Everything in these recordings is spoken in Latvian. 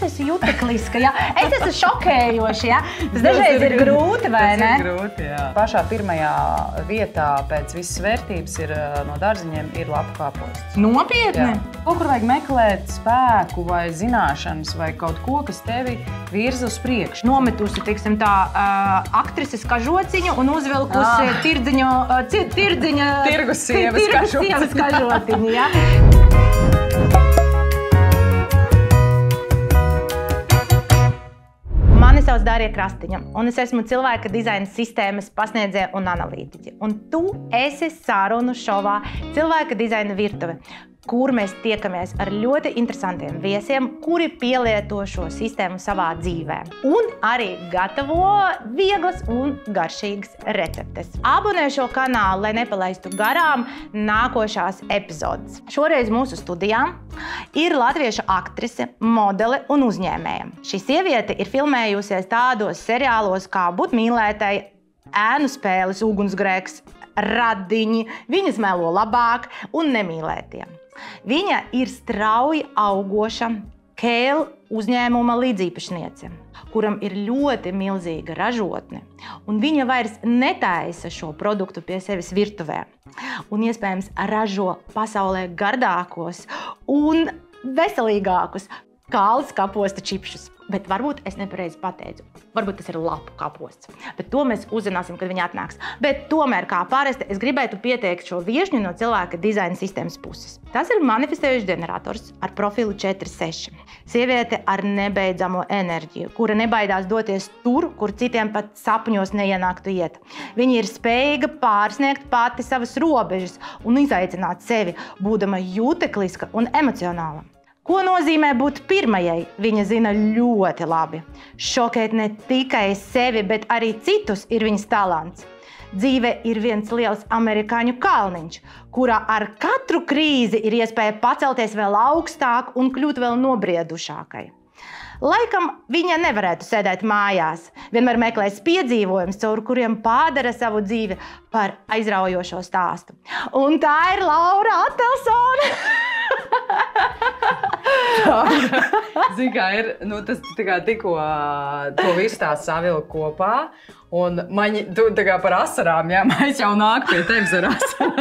es esmu jutekliska, ja? Es esmu šokējoša, ja? Tas dažreiz ir grūti, vai ne? Tas ir grūti, jā. Pašā pirmajā vietā pēc visas vērtības ir no dārziņiem ir lapu kāposts. Nopietni? Kaut kur vajag meklēt spēku vai zināšanas vai kaut ko, kas tevi virza uz priekšu. Nometusi, teiksim tā, aktrises kažociņu un uzvilkusi Tirgus sievas kažociņu, ja? Mani sauc Darija Krastiņa, un es esmu cilvēka dizaina sistēmas pasniedzēja un analītiķe. Un tu esi sarunu šovā Cilvēka dizaina virtuve, kur mēs tiekamies ar ļoti interesantiem viesiem, kuri pielieto šo sistēmu savā dzīvē. Un arī gatavo vieglas un garšīgas receptes. Abonē šo kanālu, lai nepalaistu garām nākošās epizodes. Šoreiz mūsu studijā ir latviešu aktrise, modele un uzņēmēja. Šī sieviete ir filmējusies tādos seriālos kā Būt mīlētai, Ēnu spēles, Ugunsgrēks, Radiņi, Viņas melo labāk un Nemīlētie. Viņa ir strauji augoša Kale uzņēmuma līdziepašniece, kuram ir ļoti milzīga ražotne, un viņa vairs netaisa šo produktu pie sevis virtuvē, un iespējams ražo pasaulē gardākos un veselīgākus kāles kaposta čipšus. Bet varbūt es nepareizi pateicu. Varbūt tas ir lapu kaposts. Bet to mēs uzzināsim, kad viņi atnāks. Bet tomēr, kā parasti, es gribētu pieteikt šo viešņu no cilvēka dizaina sistēmas puses. Tas ir manifestējuši ģenerators ar profilu 4.6. Sieviete ar nebeidzamo enerģiju, kura nebaidās doties tur, kur citiem pat sapņos neienāktu iet. Viņa ir spējīga pārsniegt pati savas robežas un izaicināt sevi, būdama jutekliska un emocionāla. Ko nozīmē būt pirmajai, viņa zina ļoti labi. Šokēt ne tikai sevi, bet arī citus ir viņas talants. Dzīve ir viens liels amerikāņu kalniņš, kurā ar katru krīzi ir iespēja pacelties vēl augstāk un kļūt vēl nobriedušākai. Laikam viņa nevarētu sēdēt mājās, vienmēr meklēs piedzīvojumus, caur kuriem pādara savu dzīvi par aizraujošo stāstu. Un tā ir Laura Atelsone! Zini, kā ir, tas tikko to visu tā savilku kopā, un tu tā kā par asarām, jā, mēs jau nāk pie tevis ar asarām.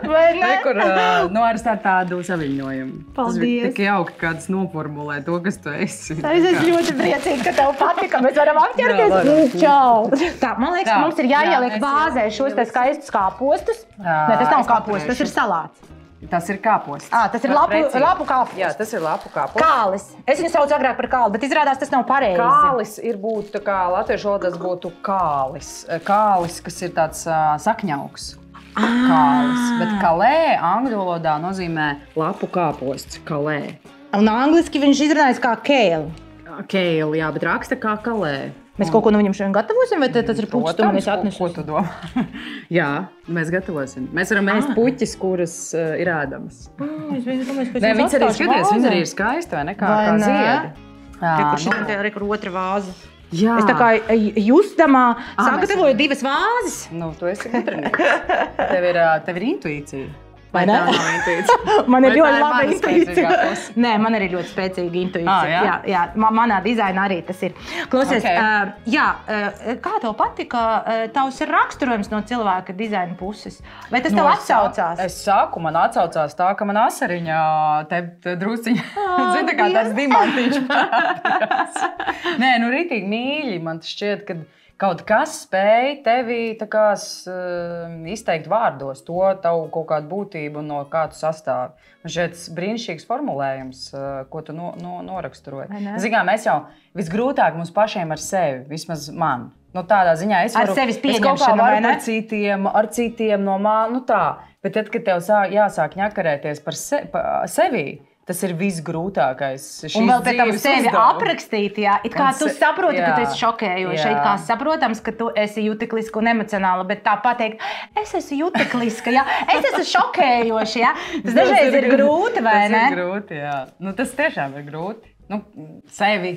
Vai ne? Kur, ar tādu saviņojumu. Paldies. Tas bija tik jauki, kāds noformulē to, kas tu esi. Es esmu ļoti priecīga, ka tev patika, mēs varam apķerties. Čau! Tā, man liekas, ka mums ir jāieliek vāzē šos te skaistus kāpostus. Ne, tas nav kāpostus, tas ir salāts. Tas ir kāposts. Tas ir lapu kāposts. Jā, tas ir lapu kāposts. Kālis. Es viņu saucu agrāk par kāli, bet izrādās tas nav pareizi. Kālis ir būt, tā kā latviešu valodas būtu kālis. Kālis, kas ir tāds sakņauks. Kālis. Bet kalē angļu valodā nozīmē lapu kāposts. Kalē. Un angliski viņš izrunājas kā kale. Kale, jā, bet raksta kā kalē. Mēs kaut ko no viņam šodien gatavosim, vai tas ir puķis, tu man esi atnesis? Ko tu domā? Jā, mēs gatavosim. Mēs varam ēst puķis, kuras ir ēdamas. Nē, viņas arī skaties, viņas arī ir skaisti, vai ne? Kā ziedi. Kur šitam te arī kur otra vāza. Jā. Es tā kā justamā sagatavoju divas vāzes. Nu, tu esi gudrinieks. Tev ir intuīcija. Vai ne? Man ir ļoti laba intuīcija. Nē, man arī ļoti spēcīga intuīcija. Jā, manā dizainā arī tas ir. Klausies, kā tev patika tavs raksturojums no cilvēka dizaina puses? Vai tas tev atsaucās? Es saku, man atsaucās tā, ka man asariņā te drusciņa, zini, tā kā tāds dimantiņš parādījās. Nē, ritīgi mīļi, man šķiet, ka kaut kas spēj tevi izteikt vārdos, to tavu kaut kādu būtību, no kā tu sastāvi. Man šķiet brīnišķīgs formulējums, ko tu noraksturoji. Zini, kā mēs jau visgrūtāk mums pašiem ar sevi, vismaz man. Tādā ziņā es varu, es kaut kā varu ar citiem no man, tā. Bet tad, kad tev jāsāk ņakarēties par sevi, tas ir visgrūtākais. Un vēl pēc tam sevi aprakstīt, jā. It kā tu saproti, ka tu esi šokējoša. It kā saprotams, ka tu esi jutekliska un emocionāla, bet tā pateikt, es esmu jutekliska, jā. Es esmu šokējoša, jā. Tas dažreiz ir grūti, vai ne? Tas ir grūti, jā. Tas tiešām ir grūti. Sevi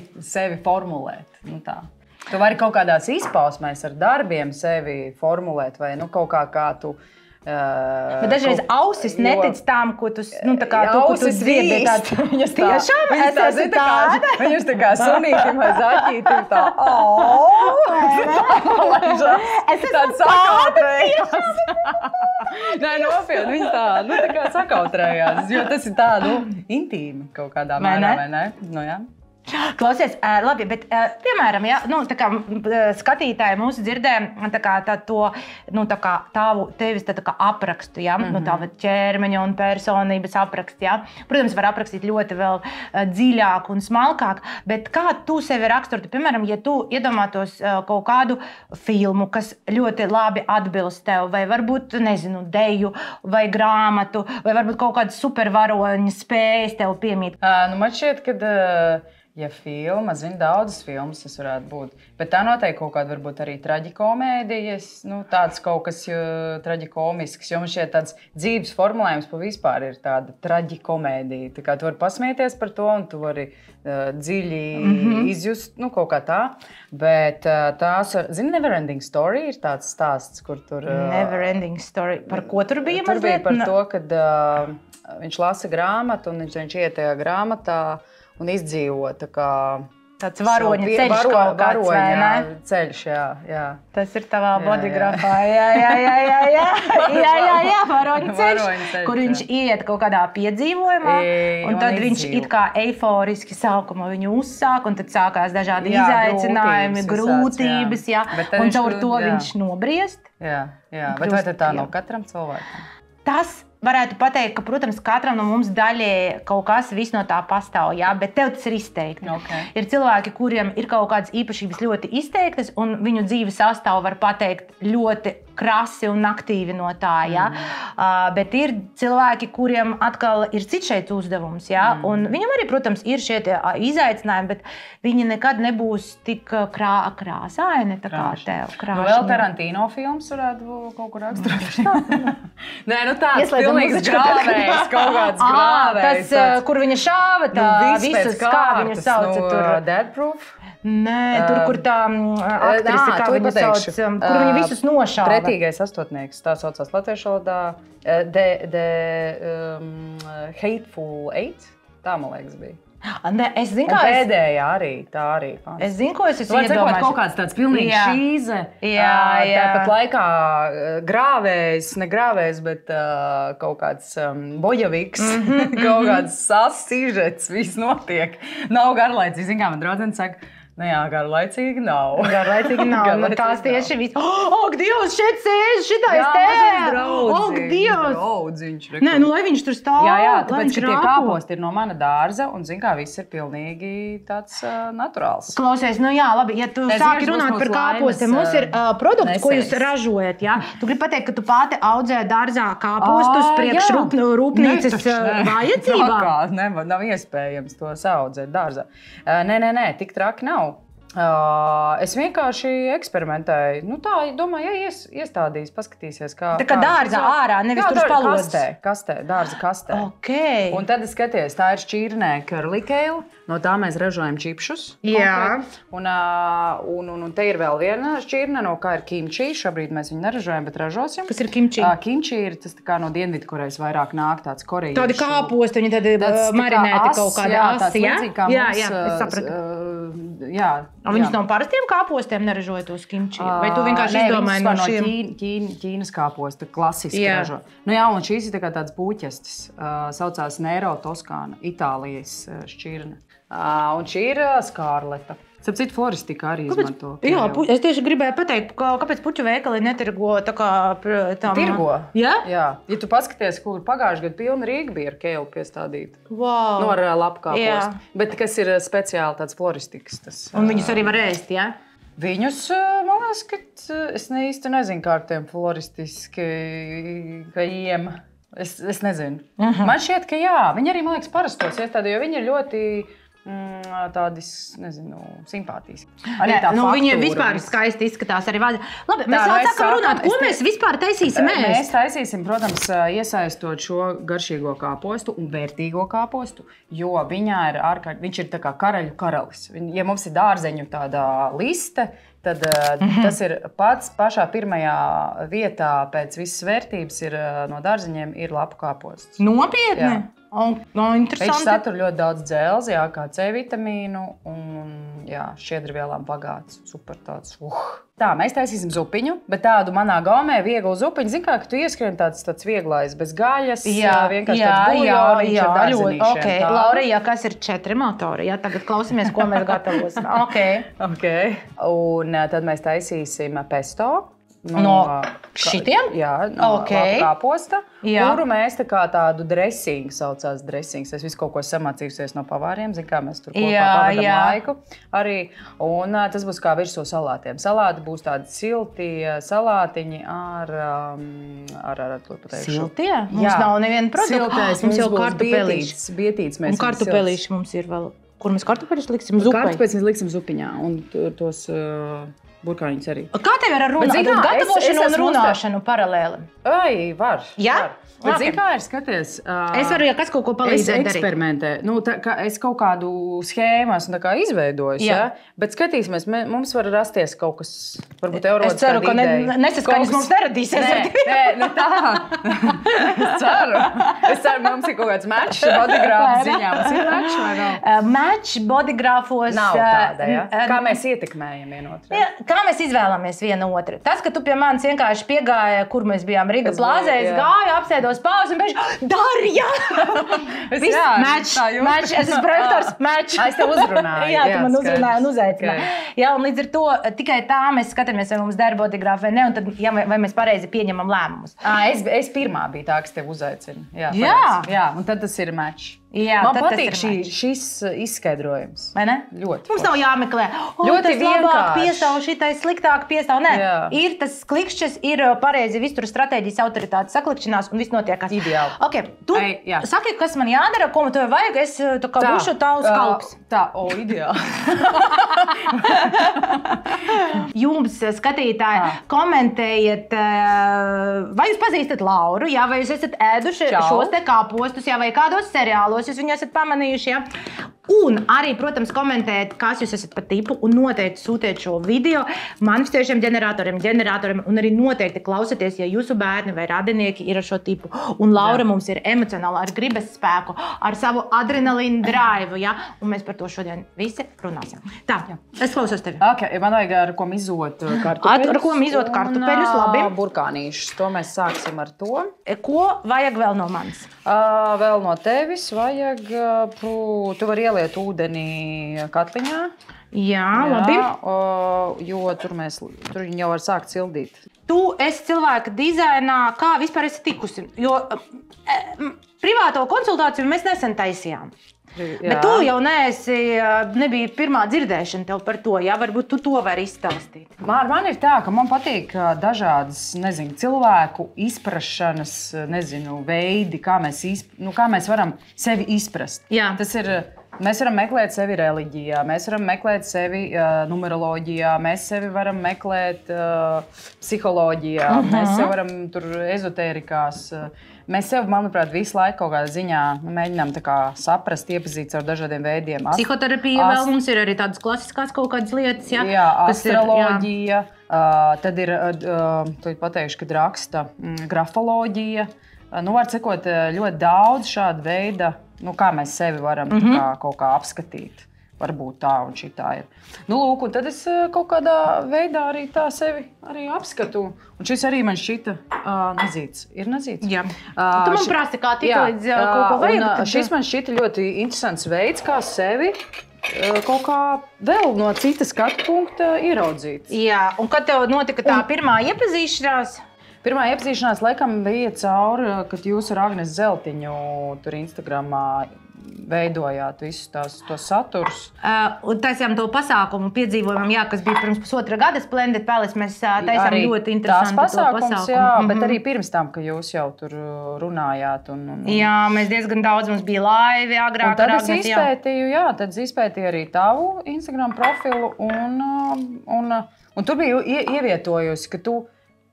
formulēt. Tā. Tu vari kaut kādās izpausmēs ar darbiem sevi formulēt, vai kaut kā tu Bet dažreiz ausis netic tām, ko tu, tā kā tu, ko tu dzirdi. Viņas tiešām esi tāda. Viņas tā kā sunītim vai zaķītim tā. Es esmu sakautrējās. Nē, nopietni, viņa tā kā sakautrējās, jo tas ir tā, intīmi kaut kādā mērā, vai ne? Nu, jā. Klausies, labi, bet, piemēram, ja, tā kā skatītāji mūsu dzirdē tā kā tevis tā kā aprakstu, ja, tā ķermeņa un personības aprakstu, ja. Protams, var aprakstīt ļoti vēl dziļāk un smalkāk, bet kā tu sevi raksturtu, piemēram, ja tu iedomātos kaut kādu filmu, kas ļoti labi atbilst tev, vai varbūt, nezinu, deju vai grāmatu, vai varbūt kaut kādas supervaroņa spējas tev piemīt? Man šķiet, kad ja filma, zinu, daudzas filmas tas varētu būt, bet tā noteikti kaut kāda varbūt arī traģikomēdijas, tāds kaut kas traģikomisks, jo man šķiet tāds dzīves formulējums pa vispār ir tāda traģikomēdija. Tā kā tu vari pasmieties par to un tu vari dziļi izjust, kaut kā tā, bet tās, zini, Neverending Story ir tāds stāsts, kur tur... Neverending Story, par ko tur bija mazliet? Tur bija par to, kad viņš lasa grāmatu un viņš iet tajā grāmatā un izdzīvo tā kā... Tāds varoņa ceļš kaut kāds, vai ne? Ceļš, jā. Tas ir tavā bodygrafā, jā, varoņa ceļš, kur viņš iet kaut kādā piedzīvojumā, un tad viņš it kā eiforiski sākumā viņu uzsāk, un tad sākās dažādi izaicinājumi, grūtības, jā, un caur to viņš nobriest. Jā, bet vai tad tā nav katram cilvēkam? Tas varētu pateikt, ka, protams, katram no mums daļai kaut kas viss no tā pastāv, jā, bet tev tas ir izteikti. Okay. Ir cilvēki, kuriem ir kaut kādas īpašības ļoti izteiktas, un viņu dzīves sastāvu var pateikt ļoti krasi un aktīvi no tā, jā. Bet ir cilvēki, kuriem atkal ir cits šeit uzdevums, jā, un viņam arī, protams, ir šie izaicinājumi, bet viņi nekad nebūs tik krāsaini, tā kā tev. Vēl Tarantino films varētu kaut kur raksturot. Nē, tāds pilnīgs grāvējs, kaut kāds grāvējs. Tas, kur viņa šāva, tā visus, kā viņa sauca tur. Dead Proof? Nē, tur, kur tā aktrise, kā viņa sauc, kur viņa visus nošāva. Pretīgais astotnieks, tā saucās latviešu valodā. The Hateful Eight, tā, man liekas, bija. Ne, es zinu, kā pēdējā arī, tā arī. Es zinu, ko es iedomāju. Kaut kāds tāds pilnīgi šīze. Tāpat laikā grāvējs, ne grāvējs, bet kaut kāds bojaviks, kaut kāds sasižets, viss notiek. Nav garlaicīgi. Zinu, kā man draudzene saka, jā, garlaicīgi nav. Garlaicīgi nav. Tās tieši viss. Ak, Dievs, šeit sēž, šitais tē! Ak, Dievs! Draudziņš. Nē, lai viņš tur stāv. Jā, tāpēc, ka tie kāposti ir no mana dārza, un zin kā, viss ir pilnīgi tāds naturāls. Klausies, jā, labi, ja tu sāki runāt par kāpostiem, mums ir produkts, ko jūs ražojat, jā? Tu gribi pateikt, ka tu pati audzē dārzā kāpostus priekš rūpnīcas vajadzībām? Nav iespējams to audzēt dārzā. Nē, tik traki nav. Es vienkārši eksperimentēju. Tā, domāju, ja iestādīs, paskatīsies, kā... Tā kā dārzā ārā, nevis tur spalodas. Dārza kastē. Okay. Un tad es skaties, tā ir šķirnē curly-kale, no tā mēs ražojam čipšus. Jā. Un te ir vēl viena šķirne, no kā ir kimči. Šobrīd mēs viņu neražojam, bet ražosim. Kas ir kimči? Kimči ir tas tā kā no Dienvidkorejas vairāk nāk tāds korejiešu. Tādi kāposti, viņi tad marinēti kaut kādā asi, jā? Jā, es sapratu. Un viņus no parastiem kāpostiem neražoja tos kimči? Vai tu vienkārši izdomāji no šiem? Ķīnas kāposta, klasiski ražo. Un šīs ir tāds būķestis, saucās Nero Toskāna, Itālijas šķirne. Un šī ir skārleta. Sapcīt, floristika arī izmanto. Jā, es tieši gribēju pateikt, kāpēc puķu veikali netirgo tā kā... Tirgo? Jā? Jā. Ja tu paskaties, kur pagājuši gadu pilna Rīga bija ar kēlu piestādīta. Wow. Ar lapkāpostu. Bet kas ir speciāli tāds floristikas. Un viņus arī var ēst, jā? Viņus, man liekas, ka es īsti nezinu, kā ar tiem floristiskajiem. Es nezinu. Man šķiet, ka jā. Viņi arī, man liekas, parastos iestādi, jo viņi ir ļoti tādas, nezinu, simpātijas. Arī tā faktūra. Viņi vispār skaisti izskatās arī vāzi. Labi, mēs vēl sākam runāt, ko mēs vispār taisīsim ēst? Mēs taisīsim, protams, iesaistot šo garšīgo kāpostu un vērtīgo kāpostu, jo viņš ir tā kā karaļu karalis. Ja mums ir dārzeņu tāda liste, tad tas ir pašā pirmajā vietā pēc visas vērtības no dārzeņiem ir lapu kāposts. Nopietni? Viņš satur ļoti daudz dzelzi, kā C vitamīnu un šķiedrvielām bagāts. Super tāds. Tā, mēs taisīsim zupiņu, bet tādu manā gaumē vieglu zupiņu. Zini kā, ka tu ieskrien tāds vieglais, bez gaļas, vienkārši tāds buļļoniņš ar dārzenīšiem. Okay. Laurija, kas ir 4 motori? Tagad klausamies, ko mēs gatavosim. Okay. Un tad mēs taisīsim pesto. No šitiem? Jā, no kāposta, kuru mēs tādu dressingu saucās dressings. Es visu kaut ko samācījusies no pavāriem, zinu, kā mēs tur kopā pavadam laiku arī. Un tas būs kā virsū salātiem. Salāti būs tādi silti salātiņi ar siltie? Mums nav neviena produkta. Mums jau kartupelīši. Bietīts. Un kartupelīši mums ir vēl. Kur mēs kartupelīši liksim zupai? Kartupelīši mēs liksim zupiņā. Un tos burkāņus arī. Kā tev ir ar gatavošanu un runāšanu paralēli? Var. Jā? Bet zini, kā ir skaties? Es varu, ja kas kaut ko palīdzēt darīt. Es eksperimentē. Es kaut kādu schēmu esmu izveidojis, bet skatīsimies, mums var rasties kaut kas, varbūt Es ceru, ka nesaskaņas mums neradīsies. Nē, tā. Es ceru, mums ir kaut kāds match bodygrāfu ziņā. Mums ir match vai nav? Match bodygrāfos. Nav tāda, ja? Kā mēs ietekmējam vienotru? Kā mēs izvēlamies vienu otru? Tas, ka tu pie manis vienkārši piegāja, kur mēs bijām Riga plāzē, es gāju, apsēdos pauzes un beidzu, Darja! Match, es esmu projektors, match. Es tev uzrunāju. Jā, tu man uzrunāji un uzaicināji. Jā, un līdz ar to tikai tā mēs skatāmies, vai mums der bodygrāfi vai ne, un tad, vai mēs pareizi pieņemam lēmumus. Es pirmā biju tā, kas tev uzaicina. Jā, un tad tas ir match. Jā, man patīk šis izskaidrojums. Vai ne? Ļoti. Mums nav jāmeklē. Ļoti tas labāk piestāv, šitais sliktāk piestāv. Nē, ir tas klikšķis, ir pareizi vistur stratēģijas autoritātes saklikšanās un viss notiekās. Ideāli. Okay, tu saki, kas man jādara, ko man tev vajag, es tā kā būšu tavs kalps. Ideāli. Jums, skatītāji, komentējiet, vai jūs pazīstat Lauru, vai jūs esat ēduši šos te kāpostus, vai kādos seriālos jūs viņu esat pamanījuši, Un arī, protams, komentēt, kas jūs esat par tipu un noteikti sūtiet šo video manifestējušiem ģeneratoriem un arī noteikti klausieties, ja jūsu bērni vai radinieki ir ar šo tipu. Un Laura mums ir emocionāli, ar gribas spēku, ar savu adrenalīnu drive, un mēs par to šodien visi runāsim. Tā, es klausos tevi. Man vajag ar ko mizot kartupeļus. Ar ko mizot kartupeļus, labi. Burkānīšus, to mēs sāksim ar to. Ko vajag vēl no manis? Vēl no tevis vajag, tu vari ieliet ūdeni katliņā. Jā, labi. Jo tur viņi jau var sākt sildīt. Tu esi cilvēka dizainā, kā vispār esi tikusi? Jo privāto konsultāciju mēs nesen taisījām. Bet tu jau nebija pirmā dzirdēšana tev par to, varbūt tu to vari izstāstīt. Man ir tā, ka man patīk dažādas, cilvēku izprašanas, veidi, kā mēs varam sevi izprast. Jā. Tas ir, mēs varam meklēt sevi reliģijā, mēs varam meklēt sevi numeroloģijā, mēs sevi varam meklēt psiholoģijā, mēs sevi varam tur ezotērikās. Mēs sev, manuprāt, visu laiku kaut kādā ziņā mēģinām saprast, iepazīt ar dažādiem veidiem. Psihoterapija vēl mums ir arī tādas klasiskās kaut kādas lietas, Jā, astroloģija, tad ir, tu pateikšu, kad raksta grafoloģija. Var cikot ļoti daudz šāda veida, kā mēs sevi varam kaut kā apskatīt. Varbūt tā un šitā ir. Lūk, un tad es kaut kādā veidā arī tā sevi arī apskatu. Un šis arī man šķita nazīts. Ir nazīts? Jā. Tu man prasti, kā tik līdz kaut ko vajag. Šis man šķita ļoti interesants veids, kā sevi kaut kā vēl no citas skatu punkta ieraudzīt. Jā, un kad tev notika tā pirmā iepazīšanās? Pirmā iepazīšanās laikam bija cauri, kad jūs ar Agnes Zeltiņu tur Instagramā veidojāt visus tos saturus? Taisījām to pasākumu piedzīvojumam, jā, kas bija pirms pusotra gada Splendid Palace. Mēs taisām Arī ļoti interesantu pasākums, jā, bet arī pirms tam, ka jūs jau tur runājāt. Jā, mēs diezgan daudz, mums bija laivi agrāk. Un tad es izpētīju arī tavu Instagram profilu un tur bija ievietojusi, ka tu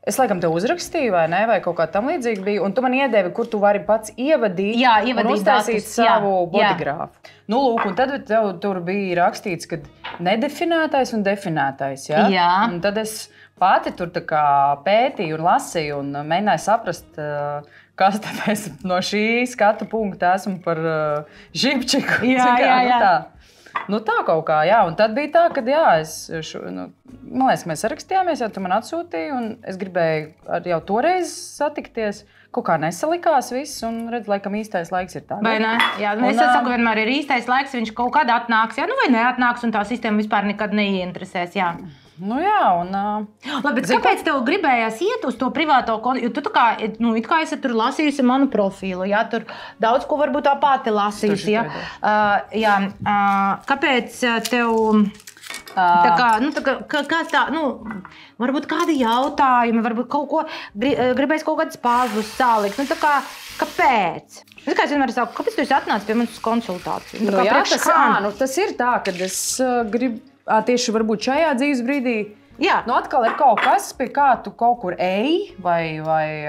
es laikam te uzrakstīju, vai ne, vai kaut kā tam līdzīgi bija, un tu man iedevi, kur tu vari pats ievadīt un uztaisīt savu bodygrāfu. Nu, lūk, un tad tev tur bija rakstīts, ka nedefinētais un definētais, jā? Jā. Un tad es pati tur tā kā pētīju un lasīju un mēģināju saprast, kas tad es no šī skatu punkta esmu par žibčiku. Jā. Nu tā kaut kā, jā, un tad bija tā, ka man liekas, ka mēs sarakstījāmies, jau tu man atsūtīji, un es gribēju jau toreiz satikties. Kaut kā nesalikās viss, un redz, laikam īstais laiks ir tāds. Vai ne? Jā, es saku, vienmēr ir īstais laiks, viņš kaut kad atnāks, jā, nu vai neatnāks, un tā sistēma vispār nekad neieinteresēs, jā. Nu jā, un... Labi, bet kāpēc tev gribējās iet uz to privāto kontu? Jo tu tā kā, it kā esi tur lasījusi manu profilu, jā, tur daudz ko varbūt tā pati lasījusi, jā. Kāpēc tev... varbūt kādi jautājumi, varbūt kaut ko gribēs kaut kādas pāzlus salikt. Kāpēc? Es vienmēr saku, kāpēc tu esi atnācis pie manis uz konsultāciju? Tas ir tā, ka es gribu tieši varbūt šajā dzīves brīdī. Jā. Atkal ir kaut kas, pie kā tu kaut kur ej vai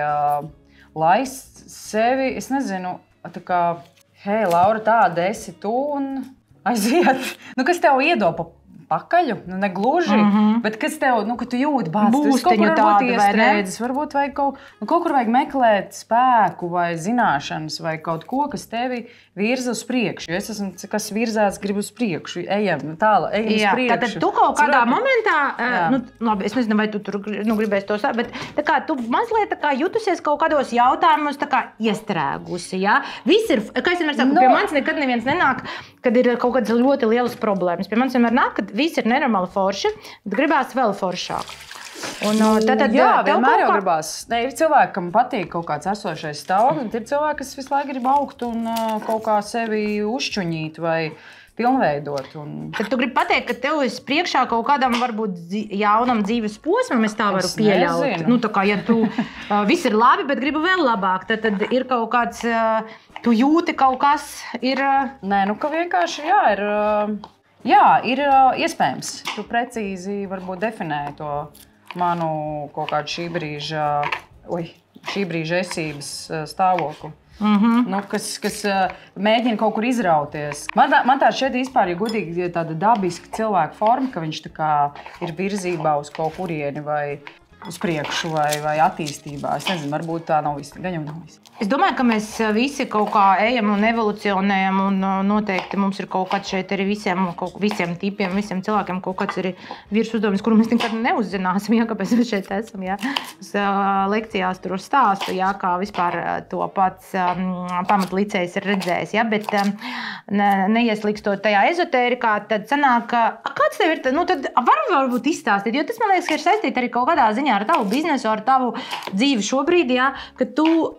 laist sevi, es nezinu, tā kā, hei, Laura, tāda esi tu un aiziet. Kas tev iedopa pakaļu, ne gluži, bet kas tev, ka tu jūti būsteņu tādu, iestrēdzes, varbūt vajag kaut kur vajag meklēt spēku vai zināšanas vai kaut ko, kas tevi virza uz priekšu. Es esmu, kas virzās, gribu uz priekšu, ejam uz priekšu. Tātad tu kaut kādā momentā, labi, es nezinu, vai tu tur gribēsi to sākt, bet tā kā tu mazliet tā kā jutusies kaut kādos jautājumos tā kā iestrēgusi, jā? Viss ir, kā es vienmēr saku, pie manis nekad neviens nenāk, kad ir kaut kādas ļoti lielas problēmas. Pie manis vienmēr nāk, kad viss ir nenormāli forši, bet gribās vēl foršāk. Vienmēr jau gribās. Ir cilvēki, kam patīk kaut kāds esošais stāvoklis, bet ir cilvēki, kas visu laiku grib augt un kaut kā sevi uzšķuņīt vai pilnveidot. Tad tu gribi pateikt, ka tev ir priekšā kaut kādam varbūt jaunam dzīves posmam, es tā varu pieļaut. Tā kā, ja tu viss ir labi, bet gribu vēl labāk, tad ir kaut kāds, tu jūti kaut kas ir... Nē, ka vienkārši, ir iespējams. Tu precīzi varbūt definēji to manu kaut kādu šī brīža esības stāvokli. Kas mēģina kaut kur izrauties. Man tā šķiet vispār, ja godīgi, tāda dabiska cilvēka forma, ka viņš tā kā ir virzībā uz kaut kurieni vai uz priekšu vai attīstībā. Es nezinu, varbūt tā nav viss. Gan jau nav viss. Es domāju, ka mēs visi kaut kā ejam un evolucionējam, un noteikti mums ir kaut kāds šeit arī visiem tipiem, visiem cilvēkiem kaut kāds arī virsuzdevums, kuru mēs nekad neuzzināsim, kāpēc mēs šeit esam. Uz lekcijās tur stāstu, kā vispār to pats pamatlicējs ir redzējis. Bet neieslīkstot tajā ezotērikā, tad sanāk, kāds tev ir, tad varbūt izstāstīt, jo tas, man liekas, ka ir saistīti arī kaut kādā ziņā ar tavu biznesu, ar tavu dzīvi šobrīd, ka tu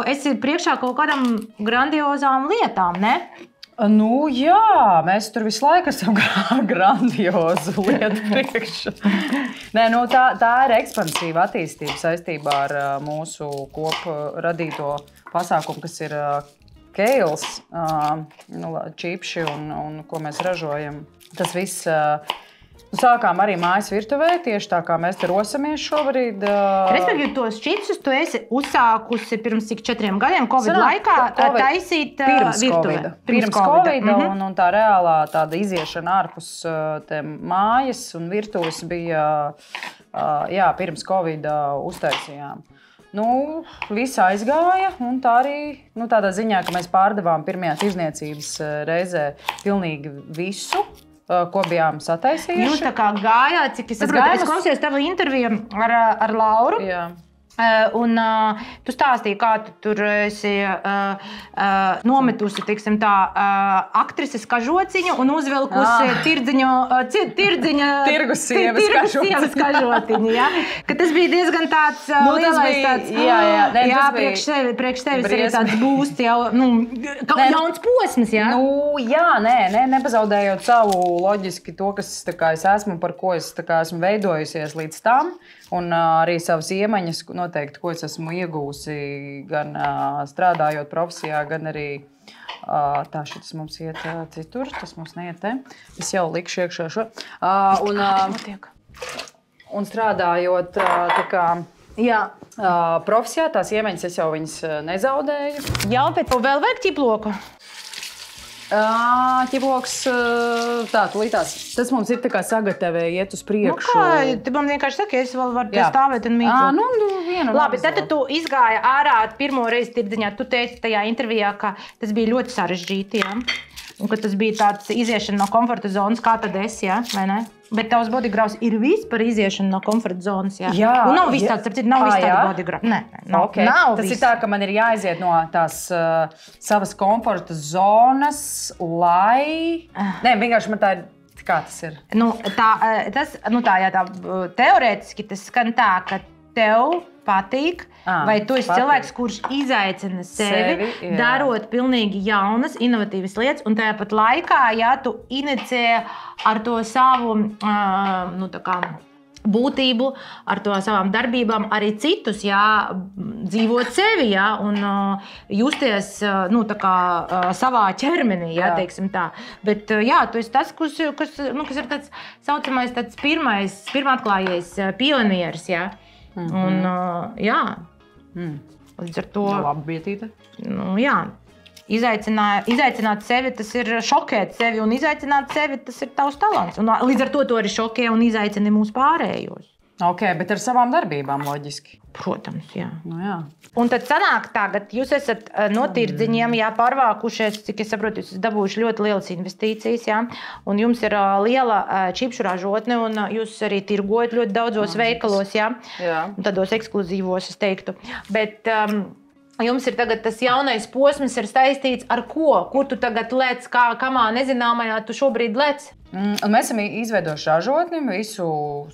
esi priekšā kaut kādām grandiozām lietām, ne? Mēs tur visu laiku esam grandiozu lietu priekšā. Tā ir ekspansīva attīstība saistībā ar mūsu kopradīto pasākumu, kas ir keils, čipši un ko mēs ražojam. Tas viss... Sākām arī mājas virtuvē, tieši tā kā mēs te rosamies šobrīd. Respektīvi, tos čipsus tu esi uzsākusi pirms 4 gadiem, Covid laikā, taisīt virtuvē. Pirms Covid, un tā reālā tāda iziešana ārpus mājas un virtuves bija, pirms Covid uztaisījām. Viss aizgāja, un tā arī tādā ziņā, ka mēs pārdevām pirmajā tirdzniecības reizē pilnīgi visu, ko bijām sataisījuši. Jūs tā kā gājāt, cik es saprotu, es klausījos tavu interviju ar Lauru. Jā. Un tu stāstīji, kā tu tur esi nometusi, teiksim tā, aktrises kažociņu un uzvilkusi tirgus sievas kažotiņu, ja? Ka tas bija diezgan tāds lielais tāds, priekš tevis arī tāds būsts jau, jauns posms, ja? Nepazaudējot savu loģiski to, kas tā kā es esmu, par ko es tā kā esmu veidojusies līdz tam, un arī savas iemaņas, noteikti, ko es esmu iegūsi gan strādājot profesijā, gan arī tā šitas mums iet citur, tas mums neiet te. Es jau likšu iekšā šo. Un strādājot tā kā profesijā, tās iemaņas es jau viņas nezaudēju. Jā, bet vēl vajag ķiploku? Ķiploks, tūlītās. Tas mums ir tā kā sagatavē iet uz priekšu. Tu man vienkārši saki, es vēl varu te stāvēt un mīklot. Labi, tad tu izgāji ārā pirmo reizi tirdziņā. Tu teici tajā intervijā, ka tas bija ļoti sarežģīti, ja? Un ka tas bija tāds iziešana no komforta zonas, kā tad es, ja? Vai ne? Bet tavs bodygrowth ir viss par iziešanu no komforta zonas, jā? Un nav viss tāds, nav viss tāds bodygrowth. Nē, nav tas ir tā, ka man ir jāiziet no tās savas komforta zonas, lai... Nē, vienkārši man tā ir... Kā tas ir? Tā teorētiski tas skan tā, ka tev patīk, vai tu esi cilvēks, kurš izaicina sevi darot pilnīgi jaunas, inovatīvas lietas, un tāpat laikā, ja tu inicē ar to savu būtību, ar to savām darbībām arī citus, dzīvot sevi, un justies savā ķermenī, teiksim tā. Bet tu esi tas, kas ir tāds saucamais pirmatklājies pionieris, un līdz ar to labi bietīte. Izaicināt sevi, tas ir šokēt sevi, un izaicināt sevi, tas ir tavs talants. Un līdz ar to arī šokē un izaicini mūs pārējos. Ok, bet ar savām darbībām loģiski. Protams, jā. Jā. Un tad sanāk tagad, jūs esat no tirdziņiem pārvākušies, cik es saprotu, jūs esat dabūjuši ļoti lielas investīcijas, un jums ir liela čipšu ražotne, un jūs arī tirgojat ļoti daudzos veikalos, tādos ekskluzīvos, es teiktu. Bet jums ir tagad tas jaunais posms ir saistīts ar ko? Kur tu tagad lec, kamā nezināmajā tu šobrīd lec? Mēs esam izveidojuši ražotni, visu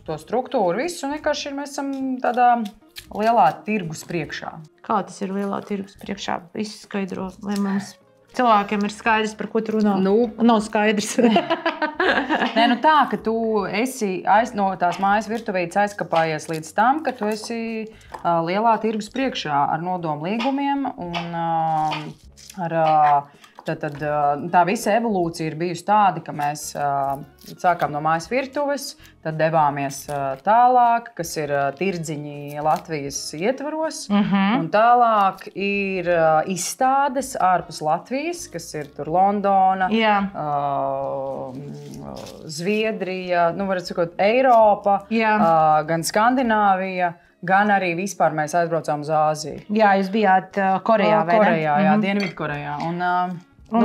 to struktūru, visu, un vienkārši mēs esam tādā lielā tirgus priekšā. Kā tas ir lielā tirgus priekšā? Viss skaidro, lai mums cilvēkiem ir skaidrs, par ko tu runā. Nav skaidrs. Nē, tā, ka tu esi no tās mājas virtuvītes aizkapājies līdz tam, ka tu esi lielā tirgus priekšā ar nodomu līgumiem un ar... Tad tā visa evolūcija ir bijusi tāda, ka mēs sākām no mājas virtuves, tad devāmies tālāk, kas ir tirdziņi Latvijas ietvaros, un tālāk ir izstādes ārpus Latvijas, kas ir tur Londona, Zviedrija, varat sakot, Eiropa, gan Skandināvija. Gan arī vispār mēs aizbraucām uz Āziju. Jā, jūs bijāt Korejā, vai ne? Korejā, Dienvidkorejā. Un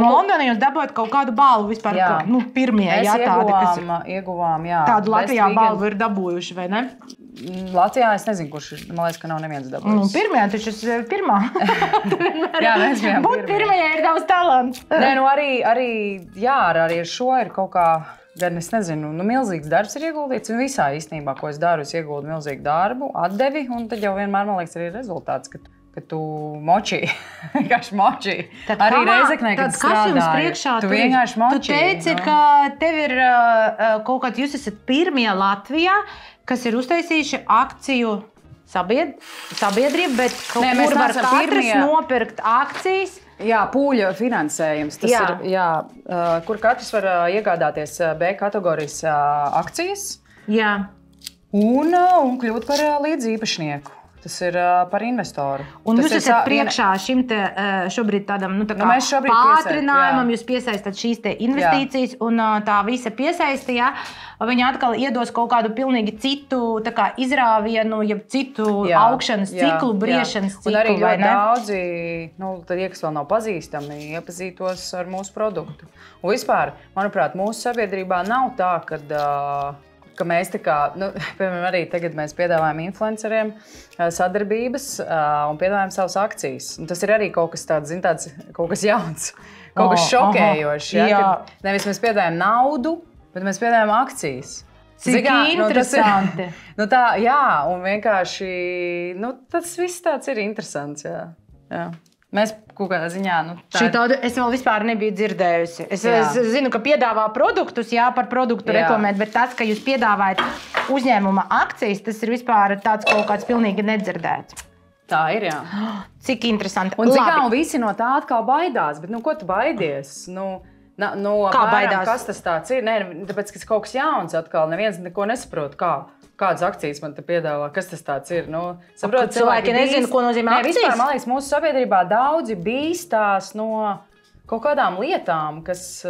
Londonā jūs dabūjāt kaut kādu balvu vispār, pirmie, ieguvām, tādu Latvijā balvu ir dabūjuši, vai ne? Latvijā es nezinu, kurš ir, man liekas, ka nav neviens dabūjis. Pirmie, taču es pirmā. Jā, mēs bijām būt pirmie ir tavs talants. Nē, arī ar šo ir kaut kā, gan es nezinu, milzīgs darbs ir ieguldīts, un visā īstenībā, ko es daru, es ieguldu milzīgu darbu, atdevi, un tad jau vienmēr, man liekas, arī rezultāts, ka tu močī, vienkārši močī. Arī Reizeknē, kad strādāji, tu vienkārši močī. Tu teici, ka tev ir kaut kāds, jūs esat pirmie Latvijā, kas ir uztaisījuši akciju sabiedrību, bet kaut kur var katrs nopirkt akcijas. Jā, pūļa finansējums. Tas ir, kur katrs var iegādāties B kategorijas akcijas un kļūt par līdziepašnieku. Tas ir par investoru. Un jūs esat priekšā šim te šobrīd tādam pātrinājumam, jūs piesaistat šīs te investīcijas, un tā visa piesaiste, viņa atkal iedos kaut kādu pilnīgi citu izrāvienu, ja citu augšanas ciklu, briešanas ciklu. Un arī ļoti daudzi, tie, kas vēl nav pazīstami, iepazītos ar mūsu produktu. Un vispār, manuprāt, mūsu sabiedrībā nav tā, ka mēs tā kā, piemēram, arī tagad mēs piedāvājam influenceriem sadarbības un piedāvājam savas akcijas. Un tas ir arī kaut kas tāds, kaut kas jauns, kaut kas šokējošs. Nevis mēs piedāvājam naudu, bet mēs piedāvājam akcijas. Cik interesanti. Tā, jā, un vienkārši, tas viss tāds ir interesants, jā. Mēs kaut kādā ziņā, Šitādu es vēl vispār nebiju dzirdējusi. Es zinu, ka piedāvā produktus, par produktu reklamēt, bet tas, ka jūs piedāvājat uzņēmuma akcijas, tas ir vispār tāds kaut kāds pilnīgi nedzirdēts. Tā ir, jā. Cik interesanti. Un visi no tā atkal baidās, bet ko tu baidies? Kā baidās? Kas tas tāds ir? Tāpēc, ka kaut kas jauns atkal, neviens neko nesaprot, kādas akcijas man te piedāvā, kas tas tāds ir. Saprot, cilvēki nezina, ko nozīmē akcijas. Vispār, man liekas, mūsu sabiedrībā daudzi bīstās no kaut kādām lietām, kas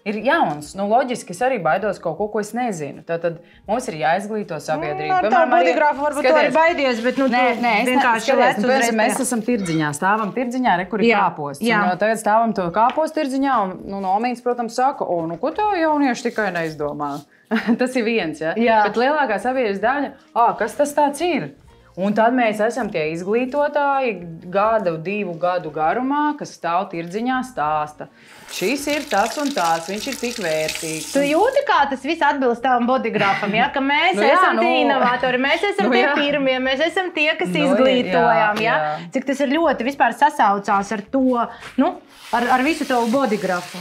ir jauns. Loģiski, es arī baidos kaut ko es nezinu. Tad mums ir jāizglīto sabiedrība. Tā bodygrāfa varbūt tu arī baidies, bet vienkārši lec uzreiz. Mēs esam tirdziņā, stāvam tirdziņā, kur ir kāposts. Tagad stāvam to kāpostu tirdziņā, un Omīns, protams, saka, ko tā jaunieši tikai neizdomā. Tas ir viens, bet lielākā sabiedrības daļa, kas tas tāds ir? Un tad mēs esam tie izglītotāji gadu, 2 gadu garumā, kas stāv tirdziņā stāsta. Šis ir tas un tās, viņš ir tik vērtīgs. Tu jūti, kā tas viss atbilst tavam bodygrāfam, ka mēs esam tie inovatori, mēs esam tie pirmie, mēs esam tie, kas izglītojām, Cik tas ir ļoti vispār sasaucās ar to, ar visu tavu bodygrāfu.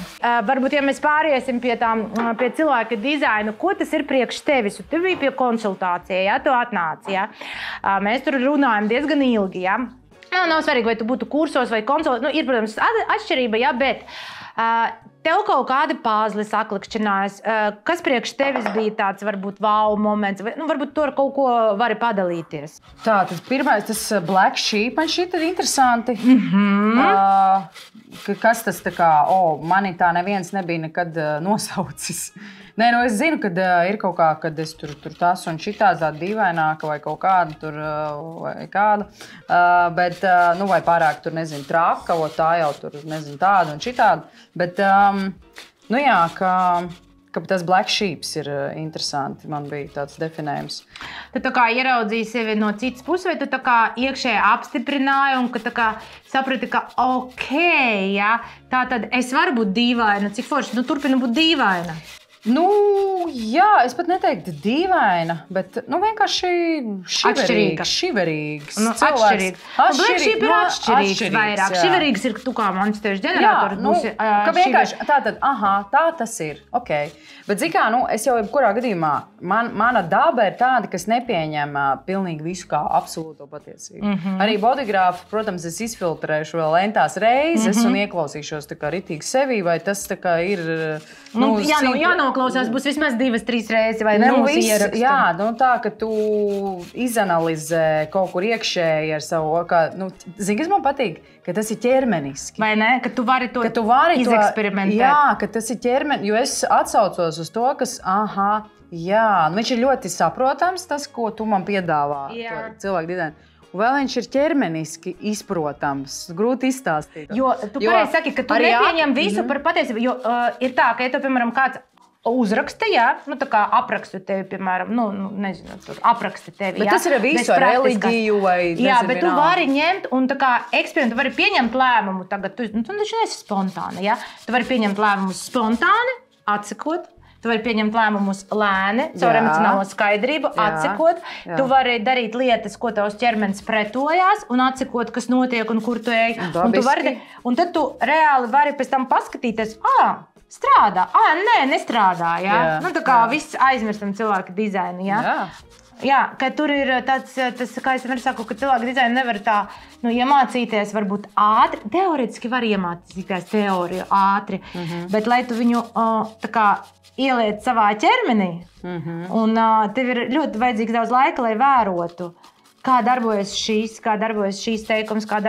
Varbūt, ja mēs pāriesim pie cilvēka dizaina, ko tas ir priekš tevis? Tu biji pie konsultācija, tu atnāci, Mēs tur runājam diezgan ilgi, Nav svarīgi, vai tu būtu kursos vai konsultācijā. Ir, protams, atšķirība, bet tev kaut kādi pāzli saklikšķinājās. Kas priekš tevis bija tāds, varbūt, wow moments? Vai, varbūt tu ar kaut ko vari padalīties. Tā, tas pirmais, tas Black Sheep, man šķiet ir interesanti. Kas tas tā kā, mani tā neviens nebija nekad nosaucis. Es zinu, ka ir kaut kā, kad es tur tas un šitā tāda dīvaināka vai kaut kāda tur, vai kāda, bet, vai pārāk tur, nezinu, traka, tā jau tur, nezinu, tāda un šitāda, bet, ka tas Black Sheeps ir interesanti, man bija tāds definējums. Tu tā kā ieraudzīji sevi no citas puses, vai tu tā kā iekšēji apstiprināji un ka tā kā saprati, ka tā tad es varu būt dīvaina, cik forši, turpinu būt dīvaina. Es pat neteiktu dīvaina, bet vienkārši šiverīgs. Atšķirīgs. Black Sheep ir atšķirīgs vairāk. Šiverīgs ir tu kā monsters ģenerators. Ka vienkārši tā tas ir. Okay. Bet, zini kā, es jau jebkurā gadījumā, mana daba ir tāda, kas nepieņem pilnīgi visu kā absolūto patiesību. Arī bodygrāfu, protams, es izfiltrēšu vēl entās reizes un ieklausīšos tā kā ritīgi sevī, vai tas tā kā ir... Jānoklausās būs vismaz 2-3 reizes, vai ne? Tā, ka tu izanalizē kaut kur iekšēji ar savu, zini, kas man patīk, ka tas ir ķermeniski. Vai ne? Ka tu vari to izeksperimentēt. Jā, ka tas ir ķermeniski, jo es atsaucos uz to, kas, viņš ir ļoti saprotams, tas, ko tu man piedāvā, cilvēku dizainu. Un vēl viņš ir ķermeniski izprotams, grūti izstāstīt. Jo tu pareizi saki, ka tu nepieņem visu par patiesību, jo ir tā, ka ja tev, piemēram, kāds uzraksta, tā kā aprakstu tevi, piemēram, nezinu, apraksta tevi. Bet tas ir visu ar reliģiju vai nezinu. Jā, bet tu vari ņemt un tā kā eksperimentu, tu vari pieņemt lēmumu tagad, tu taču neesi spontāni, Tu vari pieņemt lēmumus spontāni, atsakot. Tu vari pieņemt lēmumus lēni, caur emocionālo skaidrību, atsekot. Tu vari darīt lietas, ko tavs ķermenis pretojās, un atsekot, kas notiek un kur tu ej. Un tad tu reāli vari pēc tam paskatīties, strādā, nestrādā. Tā kā viss aizmirstam cilvēka dizainu. Ka tur ir tas, kā es vienmēr saku, ka cilvēka dizainu nevar tā iemācīties varbūt ātri. Teoretiski var iemācīties teoriju ātri, bet lai tu viņu tā kā ieliet savā ķermenī, un tev ir ļoti vajadzīgs daudz laika, lai vērotu, kā darbojas šīs teikums, kā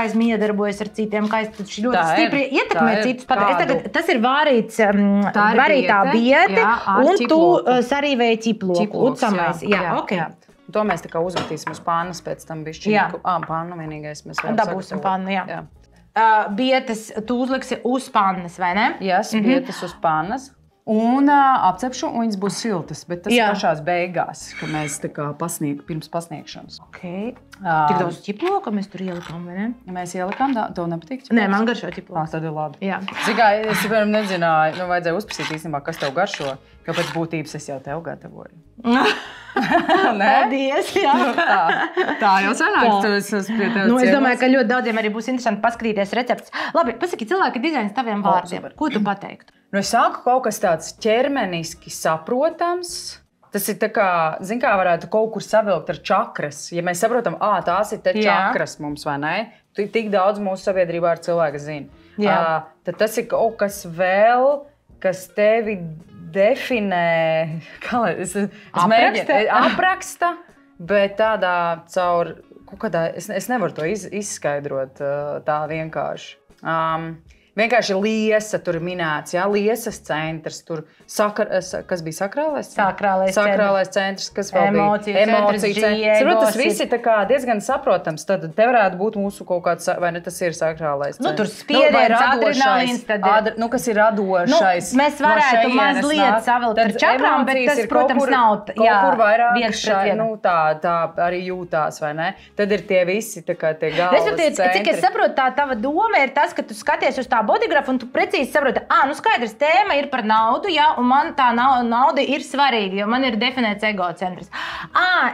es miedarbojas ar citiem, kā es ļoti stipri ietekmē citus. Tas ir varītā biete, un tu sarīvēji ķiploku. To mēs tā kā uzmetīsim uz pannas, pēc tam bišķiņu. Pannu vienīgais mēs varam dabūsim pannu, Bietes tu uzliksi uz pannas, vai ne? Bietes uz pannas. Un apcepšu, un viņas būs siltas, bet tas pašās beigās, ka mēs tā kā pirms pasniegšanas. Okay. Tik daudz ķiploka mēs tur ielikām, vai ne? Mēs ielikām, tev nepatīk ķiploks? Nē, man garšo ķiploks. Tad ir labi. Jā. Zikā, es nezināju, vajadzēja uzprasīt īstenībā, kas tev garšo, ka pēc būtības es jau tev gatavoju. Paldies, jā. Tā jau sanāks, tu esi pie tev es domāju, ka ļoti daudziem arī būs interesanti paskatīties recepts. Labi, pasaki cilvēka dizains taviem vārdiem. Ko tu pateiktu? Es sāku kaut kas tāds ķermeniski saprotams. Tas ir tā kā, kā varētu kaut kur savilkt ar čakras. Ja mēs saprotam, tās ir te čakras mums, vai ne? Tik daudz mūsu sabiedrībā ar cilvēku zina. Tad tas ir kaut kas vēl, kas tevi definē, apraksta, bet tādā caur kaut kādā, es nevaru to izskaidrot tā vienkārši. Vienkārši liesa tur ir minēts, liesas centrs, tur kas bija sakrālais? Sakrālais centrs, kas vēl bija? Emociju centrs. Tas viss ir diezgan saprotams. Tad te varētu būt mūsu kaut kāds, vai ne tas ir sakrālais centrs? Tur spiediens, adrenalīns. Kas ir radošais? Mēs varētu mazliet savilkt ar čakrām, bet tas, protams, nav kaut kur vairāk tā arī jūtās, vai ne? Tad ir tie visi tie galvas centri. Cik es saprotu, tā tava doma ir tas, ka tu skaties uz tā bodygrafu un tu precīzi saproti, skaidrs, tēma ir par naudu, un man tā nauda ir svarīga, jo man ir definēts egocentrs.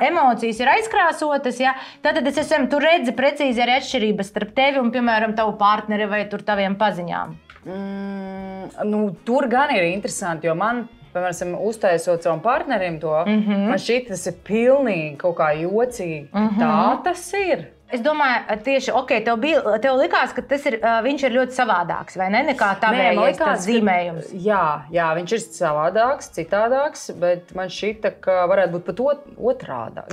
Emocijas ir aizkrāsotas, tad tu redzi precīzi arī atšķirības starp tevi un, piemēram, tavu partneri vai tur taviem paziņām. Tur gan ir interesanti, jo man, piemēram, uztaisot savam partnerim to, man šķiet, tas ir pilnīgi kaut kā jocīgi. Tā tas ir. Es domāju, tieši, tev likās, ka viņš ir ļoti savādāks, vai ne? Nekā tavējais tas zīmējums. Jā, viņš ir savādāks, citādāks, bet man šķita, ka varētu būt pat otrādāk,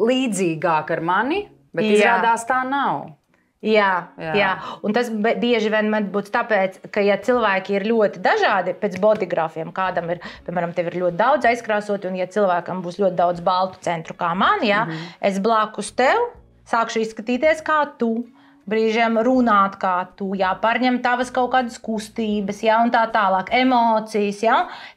līdzīgāk ar mani, bet izrādās tā nav. Jā. Un tas bieži vien būtu tāpēc, ka ja cilvēki ir ļoti dažādi pēc bodygrafiem, kādam ir, piemēram, tev ir ļoti daudz aizkrāsoti, un ja cilvēkam būs ļoti daudz baltu centru kā man, es blakus tev sākšu izskatīties kā tu, brīžiem runāt kā tu, pārņem tavas kaut kādas kustības, un tā tālāk, emocijas,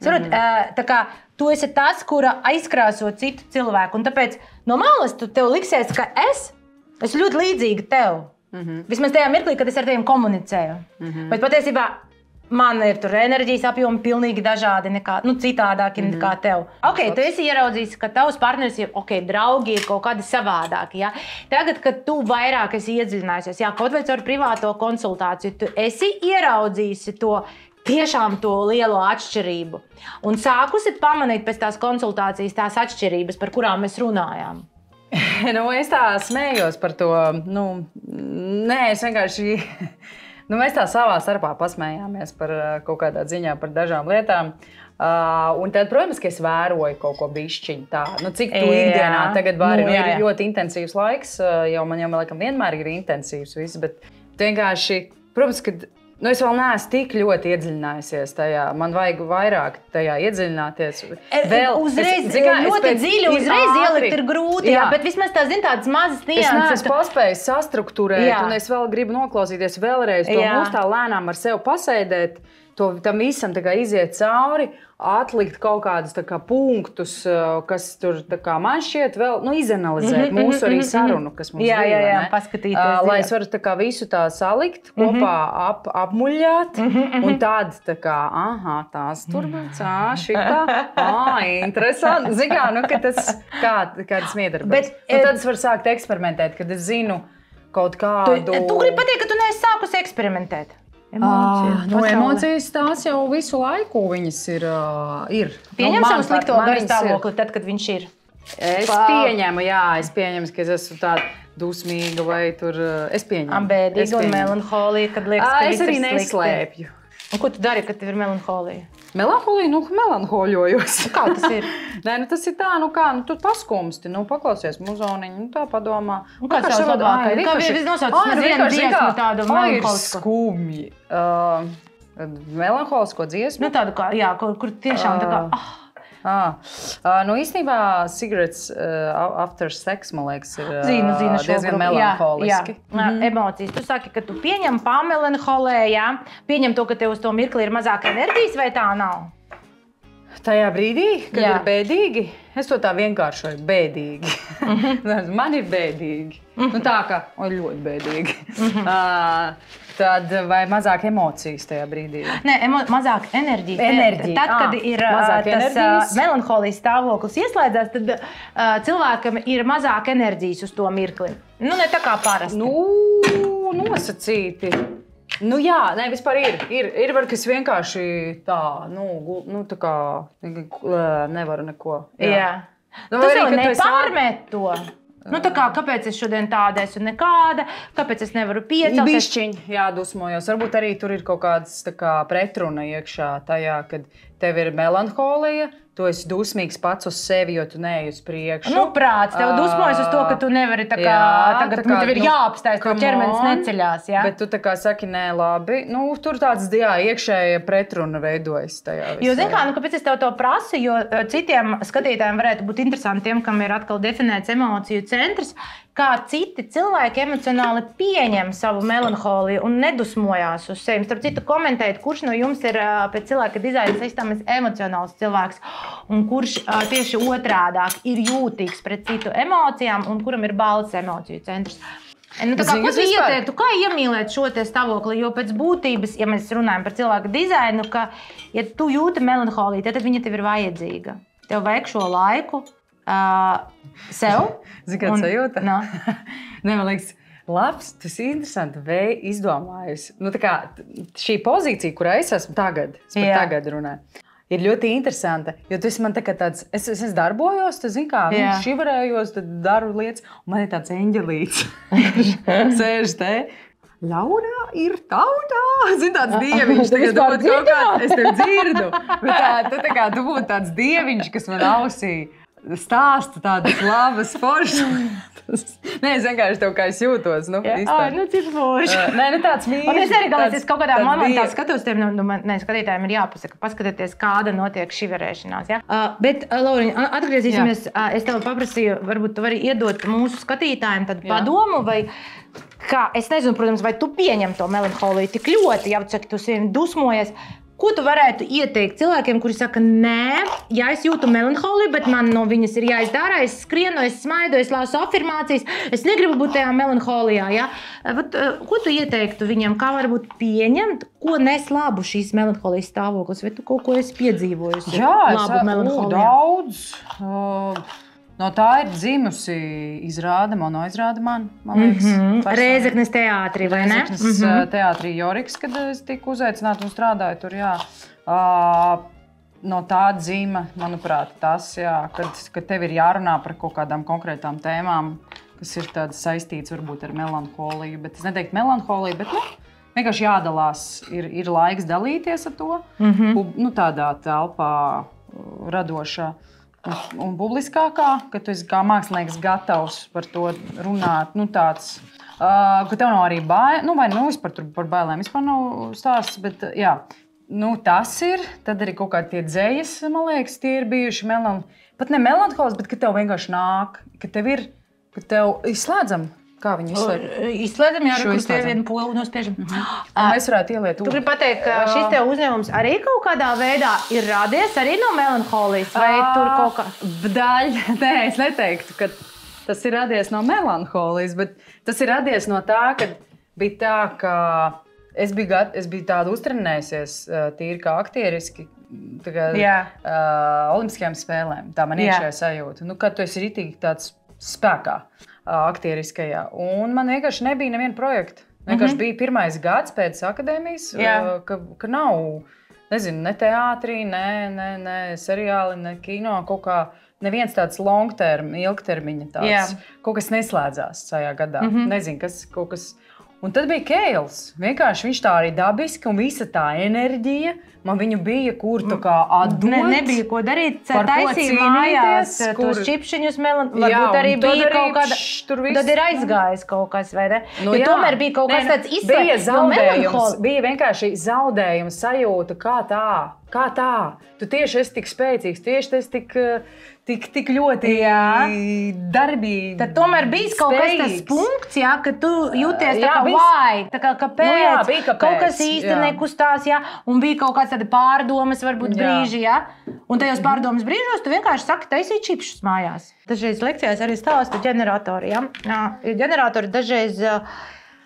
tā kā tu esi tas, kura aizkrāso citu cilvēku, un tāpēc no malas tev liksies, ka es ļoti līdzīga tev. Vismaz tajā mirklī, kad es ar teviem komunicēju. Bet patiesībā man ir tur enerģijas apjomi pilnīgi dažādi, citādāki nekā tev. Tu esi ieraudzījis, ka tavs partneris ir, draugi ir kaut kādi savādāki. Tagad, kad tu vairāk esi iedziļinājusies, kaut vai caur privāto konsultāciju, tu esi ieraudzījusi tiešām to lielo atšķirību. Un sākusi pamanīt pēc tās konsultācijas tās atšķirības, par kurām mēs runājām. Es tā smējos par to. Es vienkārši. Mēs tā savā starpā pasmējāmies par kaut kādā ziņā par dažām lietām. Un tad, protams, ka es vēroju kaut ko bišķiņu tādu. Cik tu ikdienā tagad vari? Ir ļoti intensīvs laiks, man laikam vienmēr ir intensīvs viss, bet vienkārši, protams, ka es vēl neesmu tik ļoti iedziļinājusies tajā. Man vajag vairāk tajā iedziļināties. Uzreiz dziļi ielikt ir grūti, bet vismaz tādas mazas nianses. Es neesmu paspējis sastruktūrēt, un es vēl gribu noklausīties vēlreiz to mūs tā lēnām ar sevi pasēdēt, tam visam iziet cauri, atlikt kaut kādus punktus, kas tur man šķiet vēl, izanalizēt mūsu arī sarunu, kas mums bija. Paskatīties. Lai es varu visu tā salikt, kopā apmuļāt, un tad tās tur būs, šitā, interesanti. Zikā, ka tas kādas miedarbības. Tad es varu sākt eksperimentēt, kad es zinu kaut kādu... Tu gribi pateikt, ka tu neesi sākusi eksperimentēt? Emocijas tās jau visu laiku viņas ir. Pieņem savu slikto garstāvokli tad, kad viņš ir. Es pieņemu, ka es esmu tāda dusmīga vai tur. Es pieņemu. Bēdīga un melanholija, kad liekas, ka es arī neslēpju. Un ko tu dari, kad tev ir melanholija? Melanholija? Melanhoļojos. Kā tas ir? Tas ir tā, tu paskumsti, paklausies muzoniņu, tā padomā. Un kāds tavs labākais? Kā viens nosauc vienu dziesmu tādu melanholisko? Skumji. Melanholisko dziesmu? Tādu kā, kur tiešām tā kā... Nu, īstenībā cigarettes after sex, man liekas, ir Zinu diezgan melanholiski. Emocijas. Tu saki, ka tu pieņem pamelanholē, jā? Pieņem to, ka tev uz to mirkli ir mazāk enerģijas, vai tā nav? Tajā brīdī, kad ir bēdīgi, es to tā vienkāršoju, bēdīgi. Man ir bēdīgi. Nu tā kā, ļoti bēdīgi. Tad vai mazāk emocijas tajā brīdī? Nē, mazāk enerģijas. Tad, kad ir tas melanholijas stāvoklis ieslēdzās, tad cilvēkam ir mazāk enerģijas uz to mirkli. Nu, ne tā kā parasti. Nosacīti. Nu jā, ne, vispār ir var, kas vienkārši tā, tā kā nevaru neko. Jā. Tu sev nepārmet to. Nu, tā kā, kāpēc es šodien tāda esmu nekāda, kāpēc es nevaru piecelt? Bišķiņ, dusmojos. Varbūt arī tur ir kaut kāds tā kā pretruna iekšā tajā, kad tev ir melanholija, tu esi dusmīgs pats uz sevi, jo tu neej uz priekšu. Nu, prāts, tev dusmojas uz to, ka tu nevari tā kā, tagad tev ir jāapstājas, tev ķermenis neceļās, jā? Bet tu tā kā saki, nē, labi. Nu, tur tāds, iekšēja pretruna veidojas tajā visā. Jo, zin kā, kāpēc es tev to prasu, jo citiem skatītājiem varētu būt interesanti tiem, kam ir atkal definēts emociju centrs, kā citi cilvēki emocionāli pieņem savu melanholiju un nedusmojās uz sevi. Starp citu, komentēt, kurš no jums ir pēc cilvēka dizaina sistēmas emocionāls cilvēks un kurš tieši otrādāk ir jūtīgs pret citu emocijām un kuram ir balss emociju centrs. Nu, tā kā, ko tu ieteiktu, kā iemīlēt šo te stāvokli? Jo pēc būtības, ja mēs runājam par cilvēka dizainu, ka, ja tu jūti melanholiju, tad viņa tev ir vajadzīga. Tev vajag šo laiku sev. Zini, kāds sajūta? Nē, man liekas, labs, tas ir interesanti izdomājis. Nu, tā kā šī pozīcija, kurā es esmu tagad, tagad runāju, ir ļoti interesanta, jo tu esi man tā kā tāds, es darbojos, tu zini kā, šivarējos, tad daru lietas, un man ir tāds eņģelīts, sēž te. Laura ir tautā, zini, tāds dieviņš, tagad dod kaut kā, es tev dzirdu, bet tu būtu tāds dieviņš, kas man ausī stāsta tādas labas foršas. Nē, es vienkārši tev kā es jūtos. Cik forši. Nē, tāds mīļš. Un es arī galvēs, es kaut kādā momentā skatos tiem, skatītājiem ir jāpasaka, paskatieties, kāda notiek šiverēšanās. Ja? Bet, Lauriņa, atgriezīsimies, es tev paprasīju, varbūt tu vari iedot mūsu skatītājiem tādu padomu, vai kā, es nezinu, protams, vai tu pieņem to melanholiju tik ļoti, ja tu sevi dusmojies. Ko tu varētu ieteikt cilvēkiem, kuri saka, nē, ja es jūtu melanholiju, bet man no viņas ir jāizdara, es skrienu, es smaidu, es lasu afirmācijas, es negribu būt tajā melanholijā. Ja? Ko tu ieteiktu viņiem, kā varbūt pieņemt, ko nes labu šīs melanholijas stāvoklis, vai tu kaut ko esi piedzīvojusi? Labu melanholijā? Daudz. No tā ir dzimusi izrāde, monoizrāde man liekas. Reizeknes teātrī, vai ne? Reizeknes teātrī Joriks, kad es tiku uzaicināta un strādāju tur, jā. No tā dzīme, manuprāt, tas, jā, kad tev ir jārunā par kaut kādām konkrētām tēmām, kas ir tādas saistītas varbūt ar melanholiju, bet es neteiktu melanholiju, bet vienkārši jādalās, ir laiks dalīties ar to, tādā telpā radošā. Un publiskākā, ka tu esi kā mākslinieks gatavs par to runāt, tāds, ka tev nav arī bail, vai vispār par bailēm vispār nav stāsts, bet jā, tas ir, tad arī kaut kādi tie dzējas, man liekas, tie ir bijuši pat ne melanholis, bet ka tev vienkārši nāk, ka tev izslēdzam. Kā viņi izslēdz? Izslēdzam, jā, kur tev vienu polu nospiežam. Mēs varētu ieliet Tu gribi pateikt, ka šis tev uzņēmums arī kaut kādā veidā ir radies arī no melanholijas, vai tur kaut kā? Nē, es neteiktu, ka tas ir radies no melanholijas, bet tas ir radies no tā, ka bija tā, ka es biju tāda uztrenējusies tīri kā aktieriski, olimpiskajām spēlēm. Tā man iekšējā sajūta. Kad tu esi ritīgi tāds spēkā. Aktieriskajā. Un man vienkārši nebija neviena projekta. Vienkārši bija pirmais gads pēc akadēmijas, ka nav, nezinu, ne teātrī, ne seriāli, ne kino, kaut kā neviens tāds ilgtermiņa tāds. Kaut kas neslēdzās šajā gadā. Nezinu, kaut kas. Un tad bija Keils. Vienkārši viņš tā arī dabiski un visa tā enerģija man viņu bija, kur tā kā atdot. Nebija ko darīt, taisīja mājās tos čipšiņus, varbūt arī bija kaut kāda, tad ir aizgājis kaut kas, vai ne? Jo tomēr bija kaut kas tāds izslēgts, bija vienkārši zaudējums sajūta, kā tā? Tu tieši esi tik spēcīgs, tieši esi tik ļoti darbīgi. Tad tomēr bija kaut kas tas punkts, ka tu jūties tā kā vai, tā kā kāpēc, kaut kas īsti nekustās, un bija kaut kāds tādi pārdomas varbūt brīži, un tajos pārdomas brīžos tu vienkārši saki taisīt čipšus mājās. Dažreiz lekcijās arī stāstu ģeneratori, ģeneratori dažreiz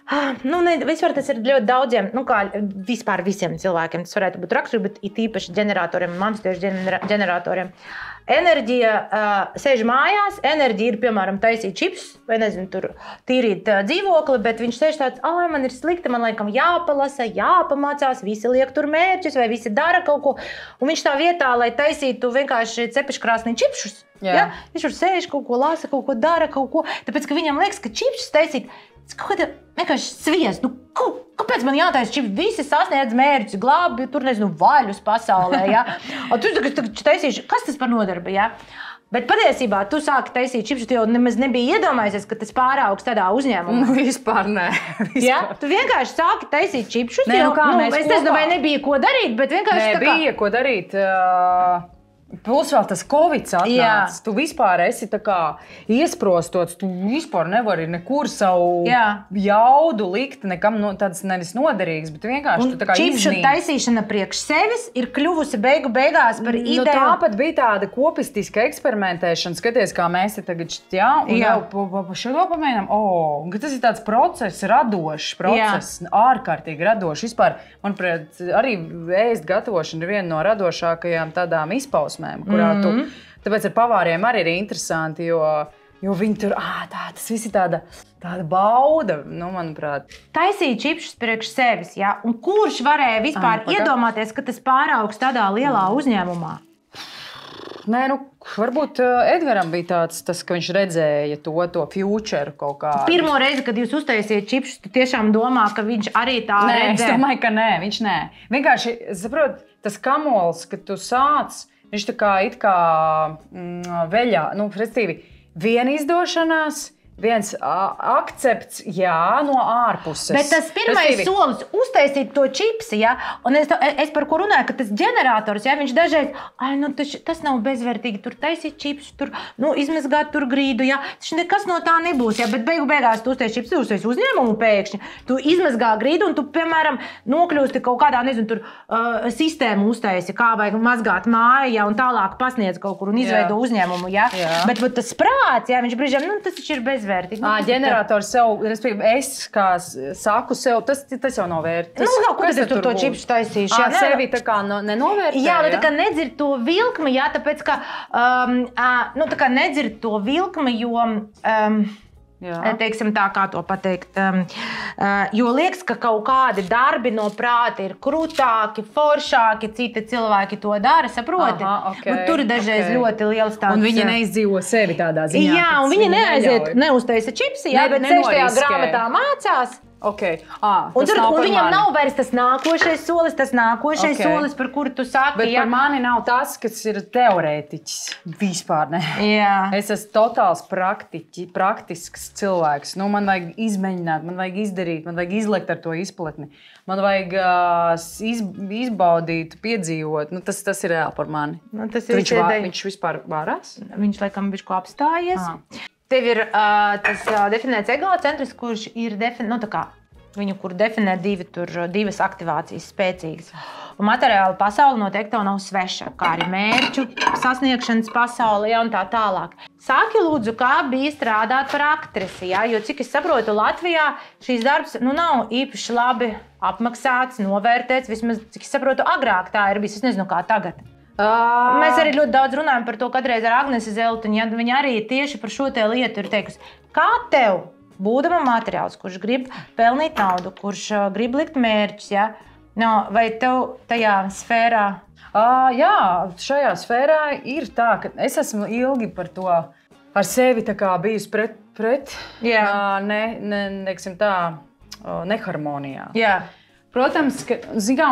vispār tas ir ļoti daudziem, kā vispār visiem cilvēkiem tas varētu būt raksturi, bet it īpaši ģeneratoriem, mamstiešu ģeneratoriem. Enerģija sēž mājās, enerģija ir, piemēram, taisīt čipsus, vai nezinu, tur tīrīt dzīvokli, bet viņš sēž tāds, man ir slikti, man laikam jāpalasa, jāpamācās, visi liek tur mērķus, vai visi dara kaut ko, un viņš tā vietā, lai taisītu vienkārši cepiškrāsnī čipšus, viņš tur sēž, kaut ko lasa, kaut ko dara, kaut ko, tāpēc, ka viņam liekas, ka čipšus taisīt, kaut kāda vienkārši sviest. Kāpēc man jātaisa čips? Visi sasniedz mērķus, glābi, tur nezinu, vaļus pasaulē, Tu taisīši, kas tas par nodarbi, Bet patiesībā tu sāki taisīt čipsus, tu jau nemaz nebija iedomājies, ka tas pāraugs tādā uzņēmumā. Vispār nē. Tu vienkārši sāki taisīt čipsus, es nezinu, vai nebija ko darīt, bet vienkārši tā kā... Nebija ko darīt. Plus vēl tas Covid atnācis. Tu vispār esi tā kā iesprostots, tu vispār nevari nekur savu jaudu likt, nekam tāds nevis noderīgs, bet vienkārši tu tā kā iznīc. Čipšu taisīšana priekš sevis ir kļuvusi beigās par ideju. Tāpat bija tāda kopistiska eksperimentēšana, skaties, kā mēs te tagad šo pamēģinām, tas ir tāds process, radošs process, ārkārtīgi radošs. Vispār, manuprāt, arī ēst gatavošana ir viena no radošākajām tādām izpausmēm. Tāpēc ar pavāriem arī ir interesanti, jo viņi tur, tas viss ir tāda bauda, manuprāt. Taisīt čipšus priekš sevis, un kurš varēja vispār iedomāties, ka tas pāraugs tādā lielā uzņēmumā? Nē, varbūt Edgaram bija tas, ka viņš redzēja to future kaut kā. Pirmo reizi, kad jūs uztaisiet čipšus, tu tiešām domā, ka viņš arī tā redzē? Nē, es domāju, ka nē, viņš nē. Vienkārši, saprot, tas kamols, kad tu sāc, viņš tā kā it kā veļā, respektīvi, viena izdošanās, viens akcepts, no ārpuses. Bet tas pirmais solis uztaisīt to čipsi, un es par ko runāju, ka tas ģenerators, viņš dažreiz, tas nav bezvērtīgi, tur taisīt čipsi, tur, izmazgāt tur grīdu, taču nekas no tā nebūs, bet beigās tu uztaisi čipsi, tu uztaisi uzņēmumu pēkšņi, tu izmazgā grīdu un tu, piemēram, nokļūsti kaut kādā, nezinu, tur sistēmu uztaisi, kā vajag mazgāt māju, un tālāk pasniedz kaut kur un izveido uzņēmumu, Bet tas prāts, viņš brīžiem, tas taču ir bezvērtīgi. Ģenerators sev, respektīvi, es kā saku sev, tas jau nav vērtīgi. Ko tad tu to čipsu taisīši? Sevi tā kā nenovērtē? Tā kā nedzird to vilkmi, tāpēc, ka tā kā nedzird to vilkmi, jo... Teiksim tā, kā to pateikt, jo liekas, ka kaut kādi darbi no prāta ir krūtāki, foršāki, citi cilvēki to dara, saproti? Tur ir dažreiz ļoti liels tāds... Un viņi neizdzīvo sevi tādā ziņā. Un viņi neuztaisa čipsi, bet sēž tajā grāmatā mācās. Un viņam nav vairs tas nākošais solis, solis, par kuru tu saki. Bet par mani nav tas, kas ir teorētiķis. Vispār ne. Es esmu totāls praktisks cilvēks. Man vajag izmēģināt, man vajag izdarīt, man vajag izlekt ar to izplatni. Man vajag izbaudīt, piedzīvot. Tas ir reāli par mani. Viņš vispār varās? Viņš laikam bišķi apstājies. Tev ir tas definēts egocentris, kurš ir viņu, kur definē divas aktivācijas spēcīgas. Un materiāla pasaule noteikti tev nav sveša, kā arī mērķu sasniegšanas pasaule un tā tālāk. Sāki lūdzu, kā bija strādāt par aktrisi, jo cik es saprotu, Latvijā šīs darbs nav īpaši labi apmaksāts, novērtēts, vismaz cik es saprotu, agrāk tā ir bijis, es nezinu kā tagad. Mēs arī ļoti daudz runājam par to, kadreiz ar Agnesi Zeltiņu, viņa arī tieši par šo te lietu ir teikusi, kā tev, būdama materiāls, kurš grib pelnīt naudu, kurš grib likt mērķus, vai tev tajā sfērā? Šajā sfērā ir tā, ka es esmu ilgi par to ar sevi tā kā bijusi pret neharmonijā. Protams, ka,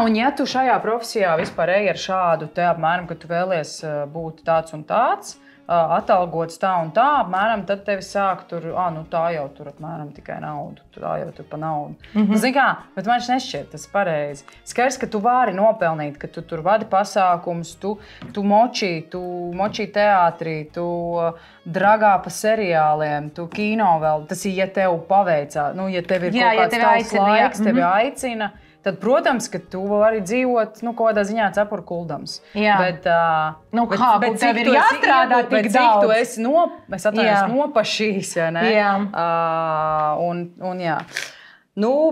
un ja tu šajā profesijā vispār ej ar šādu te apmēram, ka tu vēlies būt tāds un tāds, atalgots tā un tā, apmēram, tad tevi sāk tur, tā jau tur apmēram tikai naudu, tā jau tur pa naudu. Bet man nešķiet tas pareizi. Skaidrs, ka tu vari nopelnīt, ka tu tur vadi pasākumus, tu močī teātrī, tu dragā pa seriāliem, tu kino vēl, tas ir, ja tev paveicā, ja tev ir kaut kāds tavs laiks, tevi aicina, tad, protams, ka tu vari dzīvot, kaut kādā ziņā cepurkuldams. Bet tev ir jāstrādā tik daudz. Cik tu esi nopašīs, ja ne? Jā. Jā.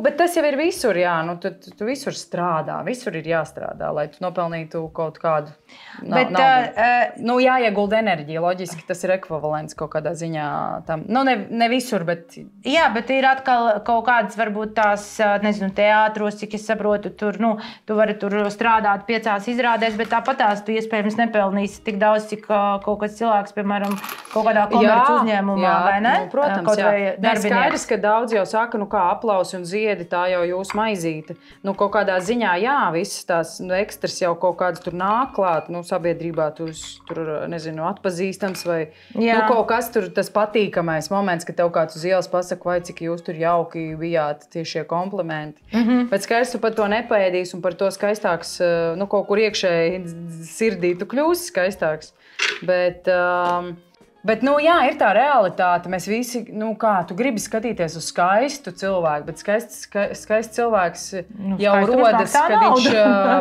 Bet tas jau ir visur, jā. Tu visur strādā, visur ir jāstrādā, lai tu nopelnītu kaut kādu naudu. Jāiegulda enerģija, loģiski tas ir ekvivalents kaut kādā ziņā tam. Ne visur, bet... Jā, bet ir atkal kaut kādas, varbūt tās, teātros, cik es saprotu, tu vari tur strādāt 5 izrādēs, bet tāpatās tu iespējams nepelnīsi tik daudz, cik kaut kāds cilvēks, piemēram, kaut kādā komerc uzņēmumā, vai ne? Protams, jā. Skaidrs, ka daudz jau saka, kā aplausi un ziedi, tā jau jūsu maizīte. Kaut kādā ziņā, jā, visas tās ekstras jau kaut kādas tur nāk klāt, sabiedrībā tur, atpazīstams vai kaut kas tur tas patīkamais moments, ka tev kāds uz ielas pasaka, vai cik jūs tur jauki bijāt, tieši šie komplimenti. Bet skaidrs, tu par to nepaēdīs un par to skaistāks, kaut kur iekšēji sirdī tu kļūsi skaistāks. Bet, jā, ir tā realitāte. Mēs visi, tu gribi skatīties uz skaistu cilvēku, bet skaists cilvēks jau rodas, kad viņš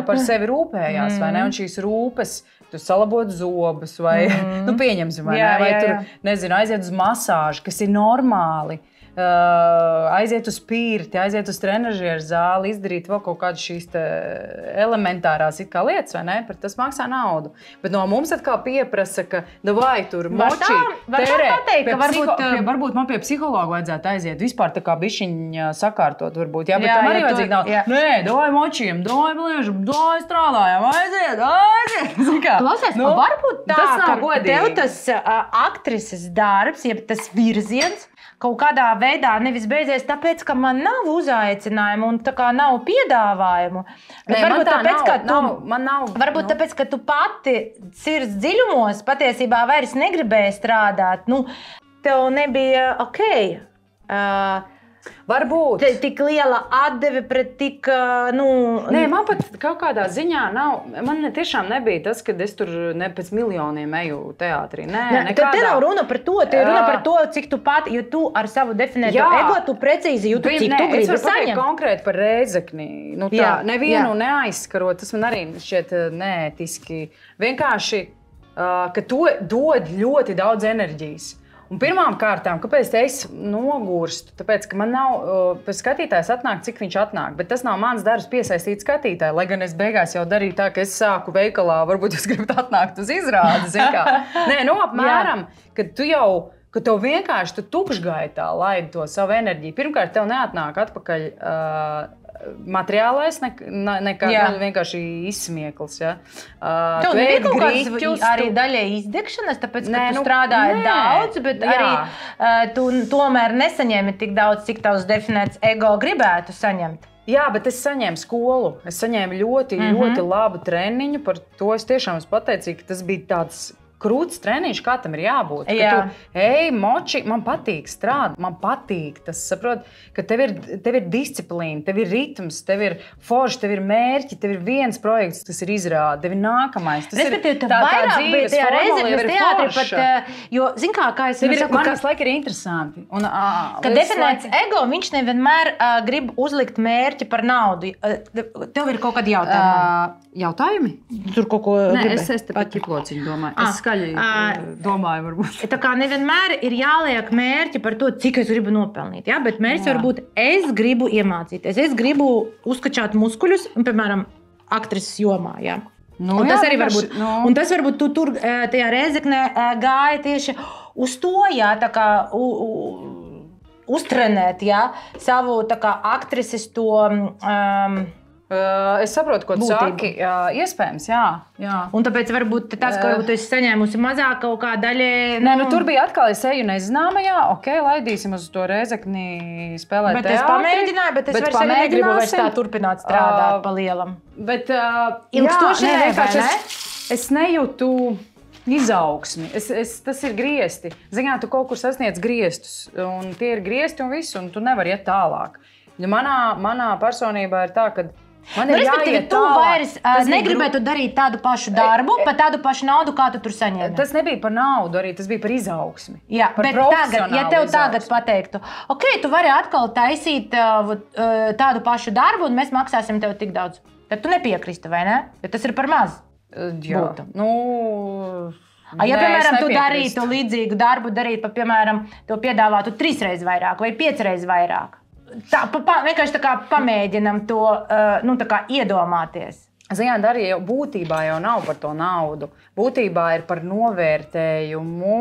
par sevi rūpējās, vai ne? Un šīs rūpes, tu salabot zobus, vai, pieņemsim, vai ne? Vai tur, aiziet uz masāžu, kas ir normāli. Aiziet uz pīrti, aiziet uz trenažieru zāli, izdarīt vēl kaut kādas šīs elementārās lietas, vai ne? Par tas maksā naudu. Bet no mums atkal pieprasa, ka vai tur moči, terē. Varbūt man pie psihologa vajadzētu aiziet. Vispār tā kā bišķiņ sakārtot varbūt. Jā, bet tam arī vajadzīgi nav. Nē, doj močiem, doj bliežam, doj strādājam, aiziet. Klausies, varbūt tā, ka tev tas aktrises darbs, jeb tas virziens, kaut kādā veidā nevis beidzies tāpēc, ka man nav uzaicinājumu un tā kā nav piedāvājumu. Bet varbūt tāpēc, tāpēc, ka tu pati sirds dziļumos patiesībā vairs negribēji strādāt. Tev nebija varbūt. Tik liela atdeve pret tik, Nē, man pat kaut kādā ziņā nav. Man tiešām nebija tas, ka es tur pēc miljoniem eju teātrī. Nē, te nav runa par to. Te ir runa par to, cik tu pati, jo tu ar savu definēto ego, tu precīzi jūti, cik tu gribi saņemt. Konkrēti par Rēzekni. Nevienu neaizskarot, tas man arī šķiet neētiski. Vienkārši, ka to dod ļoti daudz enerģijas. Un pirmām kārtām, kāpēc es nogurstu? Tāpēc, ka man nav skatītājs atnāk, cik viņš atnāk. Bet tas nav mans darbs piesaistīt skatītāju. Lai gan es beigās jau darīju tā, ka es sāku veikalā, varbūt jūs gribat atnākt uz izrādi. Nē, apmēram, kad tev vienkārši tukšgaitā laidi to savu enerģiju. Pirmkārt, tev neatnāk atpakaļ materiālais, vienkārši izsmiekls. Ja? Tev nebija kaut kāds arī daļai izdegšanas, tāpēc, ka tu strādāji daudz, bet arī tu tomēr nesaņēmi tik daudz, cik tavs definēts ego gribētu saņemt. Jā, bet es saņēmu skolu. Es saņēmu ļoti labu treniņu. Par to es tiešām esmu pateicīga, ka tas bija tāds krūts treniņš, kā tam ir jābūt. Moči, man patīk strādāt, man patīk tas, saprot, ka tev ir disciplīna, tev ir ritms, tev ir forši, tev ir mērķi, tev ir viens projekts, tas ir izrāde, tev ir nākamais. Tas ir tā dzīves formula, teātri pat, jo, zin kā es saku, man tas laika ir interesanti. Ka definēts ego, viņš nevienmēr grib uzlikt mērķi par naudu. Tev ir kaut kādi jautājumi? Jautājumi? Tur kaut ko gribēju. Nē, es te pat ķiplociņu domāju. Es skaļi domāju, varbūt. Tā kā nevienmēr ir jāliek mērķi par to, cik es gribu nopelnīt. Ja? Bet mērķis var būt, es gribu iemācīties, es gribu uzkačāt muskuļus, piemēram, aktrises jomā. Ja? Tas arī var būt. Un tas varbūt tu tur tajā Rēzeknē gāja tieši uz to, jā, tā kā uztrenēt, jā, savu tā kā aktrises to... Es saprotu, ko tu saki. Iespējams, jā. Un tāpēc varbūt tas, ka varbūt tu esi saņēmusi mazāk kaut kā daļa... Nē, tur bija atkal, es eju nezināmajā, laidīsim uz to Rēzekni spēlēt teātri. Bet es pamēģināju, bet es vairs arī negribu vairs tā turpināt strādāt pa lielam. Bet ilgstoši vienkārši es nejūtu izaugsmi. Tas ir griesti. Zināt, tu kaut kur sasniedz griestus, un tie ir griesti un viss, un tu nevari iet tālāk. Ja manā personībā ir tā, ka man ir jāiet tu vairs negribētu darīt tādu pašu darbu, par tādu pašu naudu, kā tu tur saņēmi. Tas nebija par naudu arī, tas bija par izaugsmi. Jā, bet tagad, ja tev tagad pateiktu, tu vari atkal taisīt tādu pašu darbu, un mēs maksāsim tev tik daudz. Tad tu nepiekristu, vai ne? Jo tas ir par maz. Jā. Ja, piemēram, tu darītu līdzīgu darbu, piemēram, tev piedāvātu 3 reizes vairāk vai 5 reizes vairāk. Vienkārši tā kā pamēģinam to iedomāties. Zināt, arī būtībā jau nav par to naudu. Būtībā ir par novērtējumu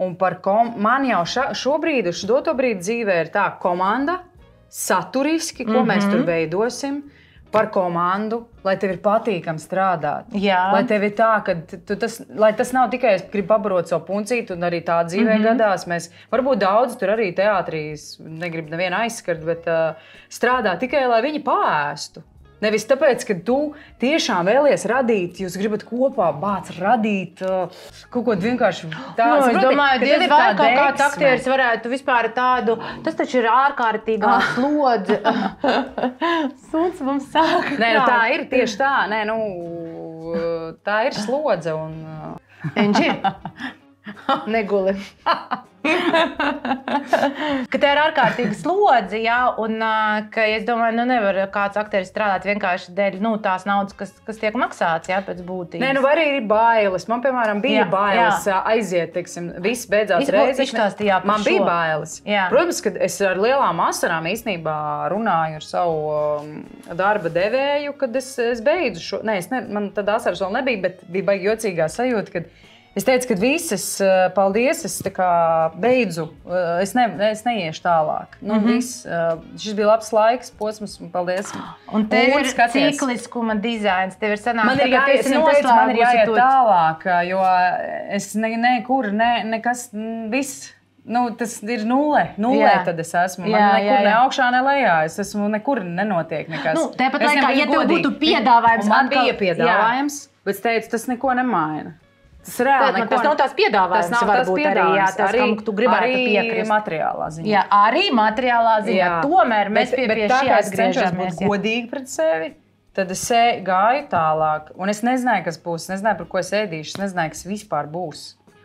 un par man jau šobrīd, uz doto brīdi dzīvē ir tā komanda, saturiski, ko mēs tur veidosim. Par komandu, lai tev ir patīkami strādāt. Jā. Lai tev ir tā, ka lai tas nav tikai es gribu pabarot savu puncīti, un arī tā dzīvē gadās. Mēs varbūt daudz tur arī teātrīs, negribu nevienu aizskart, bet strādā tikai, lai viņi paēstu. Nevis tāpēc, ka tu tiešām vēlies radīt, jūs gribat kopā radīt kaut ko vienkārši tādu. Es domāju, diez vai kaut kāds aktieris varētu vispār tādu, tas taču ir ārkārtīgā slodze. Suns mums sāk. Nē, tā ir tieši tā. Nē, tā ir slodze un... Enži, neguli. Ka tā ir ārkārtīga slodze, un ka es domāju, nevar kāds aktieris strādāt vienkārši dēļ tās naudas, kas tiek maksāts, pēc būtības. Nē, arī ir bailes. Man, piemēram, bija bailes aiziet, viss beidzās reizes. Man bija bailes. Jā. Protams, ka es ar lielām asarām īstenībā runāju ar savu darba devēju, kad es beidzu šo. Man tad asaras vēl nebija, bet bija baigi jocīgā sajūta, kad es teicu, ka visas, paldies, es tā kā beidzu, es neiešu tālāk. Šis bija labs laiks, posms, paldies. Un tev ir cikliskuma dizains, tev ir sanāks, man ir jāiet tālāk, jo es nekas, viss. Tas ir nulle, tad es esmu. Man nekur ne augšā, ne lejā. Es esmu, nekur nenotiek nekas. Tāpat laikā, ja tev būtu piedāvājums, man bija piedāvājums, bet es teicu, tas neko nemaina. Tas reāli tas nav tās piedāvājums. Tas nav varbūt arī, kam tu gribētu piekrist. Arī materiālā ziņā. Jā, arī materiālā ziņā. Tomēr mēs pie šī atgriežamies. Bet godīgi pret sevi, tad es gāju tālāk. Un es nezināju, kas būs. Es nezināju, par ko es ēdīšu. Es nezināju, kas vispār būs.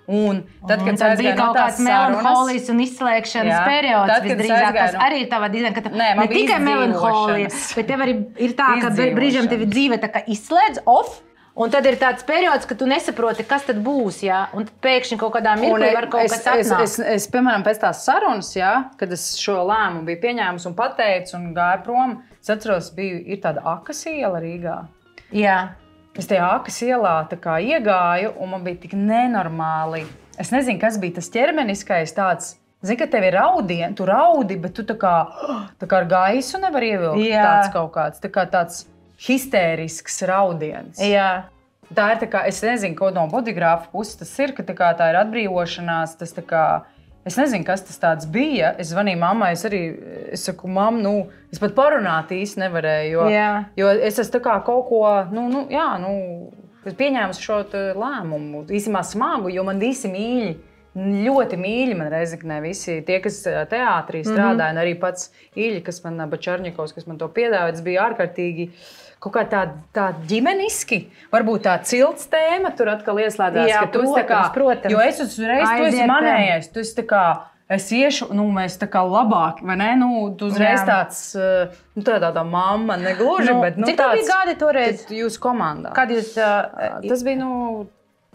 Un tad, kad tas bija kaut kāds melanholijas un izslēgšanas periods, visdrīzāk tas arī ir tava dizaina, ka ne tikai melanholija, bet tev arī ir tā, ka brīžiem tevi dzīve tā kā izslēdz off. Un tad ir tāds periods, ka tu nesaproti, kas tad būs, un tad pēkšņi kaut kādā mirklī var kaut kas atnākt. Es, piemēram, pēc tās sarunas, kad es šo lēmumu biju pieņēmusi un pateicu un gāju prom, es atceros, ir tāda Akas iela Rīgā. Jā. Es tajā Akas ielā tā kā iegāju, un man bija tik nenormāli. Es nezinu, kas bija tas ķermeniskais tāds. Zini, ka tev ir raudieni, tu raudi, bet tu tā kā ar gaisu nevar ievilkt tāds kaut kāds, tāds histērisks raudiens. Jā. Tā ir tā kā, es nezinu, ko no bodygrāfa puses tas ir, ka tā ir atbrīvošanās, tas tā kā, es nezinu, kas tas tāds bija. Es zvanīju mammai, es saku, mam, es pat parunāt īsti nevarēju, jo es esmu tā kā kaut ko, es pieņēmu šo lēmumu, īstenībā smagu, jo man visi mīļi. Ļoti mīļi man Rēzeknē visi tie, kas teātrī strādāja, un arī pats Iļi, kas man Bačarņikovs, kas man to piedāvāja, tas bija ārkārtīgi kaut kā tā ģimeniski, varbūt tā cilts tēma tur atkal ieslēdās. Jā, protams. Jo es uzreiz, tu esi manējais, tu esi tā kā, es iešu, mēs tā kā labāk, vai ne? Tu uzreiz tāds, tāda mamma, negluži, bet cik tā bija gadi toreiz? Jūsu komandā. Kad jūs... Tas bija,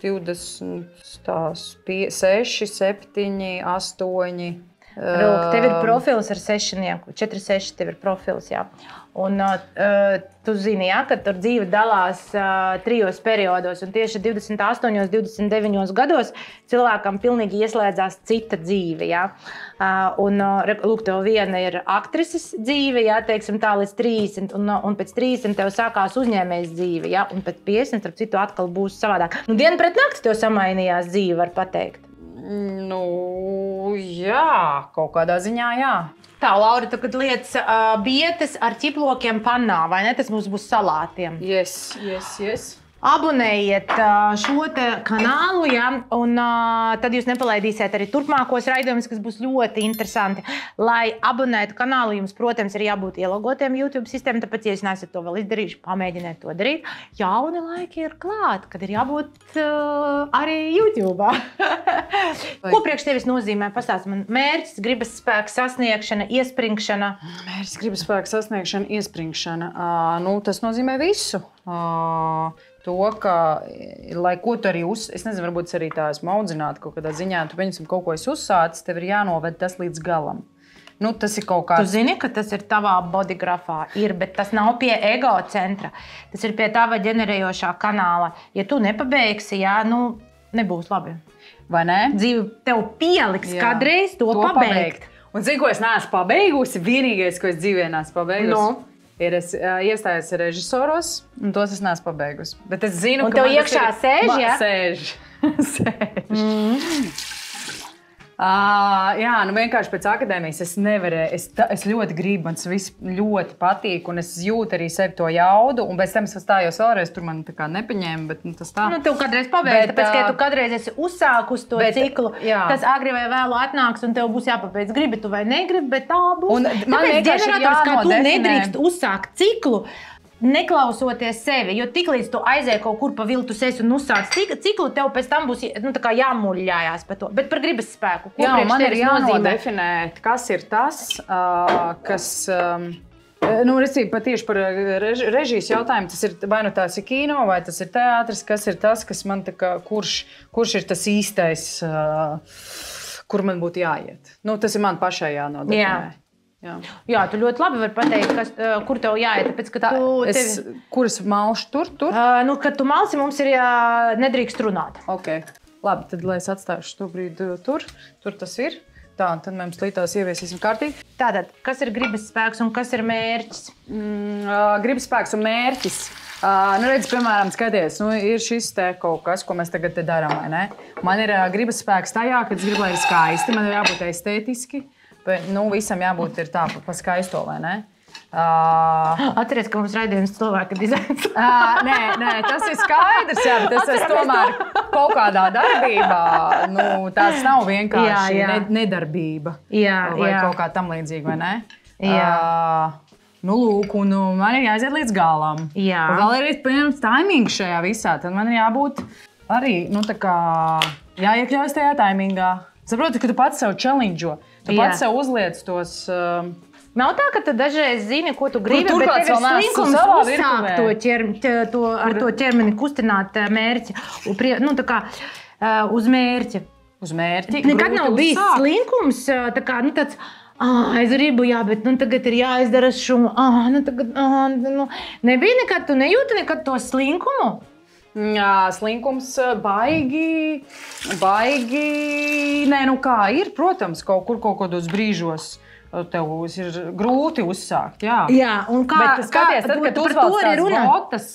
26, 7, 8. Tev ir profils ar 6, 4-6 tev ir profils, jā. Un tu zini, ja, ka tur dzīve dalās 3 periodos, un tieši 28, 29 gados cilvēkam pilnīgi ieslēdzās cita dzīve, ja. Un, lūk, tev viena ir aktrises dzīve, ja, teiksim tā, līdz 30, un pēc 30 tev sākās uzņēmējas dzīve, ja, un pēc 50, starp citu, atkal būs savādāk. Nu, diena pret nakti tev samainījās dzīve, var pateikt. Nu, jā, kaut kādā ziņā, jā. Tā, Laura, tu, kad liec bietes ar ķiplokiem pannā, vai ne? Tas mums būs salātiem. Yes. Abonējiet šo kanālu, ja, un tad jūs nepalaidīsiet arī turpmākos raidījumus, kas būs ļoti interesanti. Lai abonētu kanālu, jums, protams, ir jābūt ielogotiem YouTube sistēmā, tāpēc, ja jūs neesat to vēl izdarījuši, pamēģiniet to darīt. Jauni laiki ir klāt, kad ir jābūt arī YouTube. Ko priekš tevis nozīmē? Pastāsti man, mērķis, gribas spēks sasniegšana, iespringšana. Mērķis, gribas spēks sasniegšana, iespringšana. Nu, tas nozīmē visu. To, ka, lai ko tu arī es nezinu, varbūt es arī tā esmu audzināta kaut kādā ziņā, tu pieņemsim kaut ko uzsācis, tev ir jānoved tas līdz galam. Nu, tas ir kaut kāds... Tu zini, ka tas ir tavā bodygrafā, bet tas nav pie ego centra. Tas ir pie tava ģenerējošā kanāla. Ja tu nepabeigsi, jā, nu, nebūs labi. Vai ne? Dzīve tev pieliks kādreiz to pabeigt. Un zinu, ko es neesmu pabeigusi, vienīgais, ko es dzīvē neesmu pabeigusi. No. Ir es iestājos režisoros, un tos es neesmu pabeigusi. Bet es zinu, un ka tev iekšā sēž, ja? Sēž. Jā, nu vienkārši pēc akadēmijas es nevarēju. Es ļoti gribu, man tas viss ļoti patīk, un es jūtu arī sevi to jaudu. Un pēc tam es stājos vēlreiz, tur man tā kā nepaņēma, bet tas tā. Nu, tev kādreiz pabeigts, tāpēc, ka tu kādreiz esi uzsākus to ciklu. Jā. Tas agri vai vēlu atnāks, un tev būs jāpabeidz. Gribi tu vai negribi, bet tā būs. Un man vienkārši ir jānodefinē. Ka tu nedrīkst uzsākt ciklu, neklausoties sevi, jo tiklīdz tu aizēji kaut kur pa viltus esi un uzsāc ciklu, tev pēc tam būs jāmuļļājās par to. Bet par gribas spēku. Jā, man ir jānodefinē, kas ir tas, kas... Nu, tieši par režijas jautājumu, tas ir, vai nu tās ir kino, vai tas ir teātris, kas ir tas, kas man tā kā, kurš ir tas īstais, kur man būtu jāiet. Nu, tas ir man pašai jānodefinē. Jā, tu ļoti labi vari pateikt, kur tev jāiet. Tāpēc, ka kur es malšu tur? Nu, kad tu malsi, mums ir nedrīkst runāt. Ok. Labi, tad lai es atstāšu to brīdi tur tas ir. Tā, tad mēs līdz ieviesīsim kārtīgi. Tātad, kas ir gribas spēks un kas ir mērķis? Gribas spēks un mērķis. Nu, redz, piemēram, skaties, nu, ir šis te kaut kas, ko mēs tagad te darām, vai ne? Man ir gribas spēks tajā, ka es gribu, lai ir skaisti, man ir jābūt estētiski. Bet, nu, visam jābūt ir tā pa skaisto, vai ne? Atceries, ka mums raidījums cilvēka dizains. Nē, tas ir skaidrs, jā, bet tas tomēr kaut kādā darbībā, nu, tās nav vienkārši nedarbība. Vai kaut kā tam līdzīgi, vai ne? Nu, lūk, un man ir jāiziet līdz galam. Un vēl ir piemēram taimings šajā visā, tad man ir jābūt arī, nu, tā kā jāiekļaujas tajā taimingā. Saprotu, ka tu pats sev challenge'o. Tu pats sev uzliec tos... Nav tā, ka tu dažreiz zini, ko tu gribi, bet tev ir slinkums uzsākt ar to ķermeni kustināt mērķi. Nu, tā kā uz mērķi. Uz mērķi? Nekad nav bijis slinkums, tā kā, nu, tāds... Es gribu, jā, bet nu, tagad ir jāizdara šumu. Nebija nekad, tu nejūti nekad to slinkumu? Jā, slinkums baigi, nē, nu kā ir, protams, kaut kādos brīžos tev ir grūti uzsākt, jā. Jā, un bet skaties, tad, kad tu uzvelc tās botas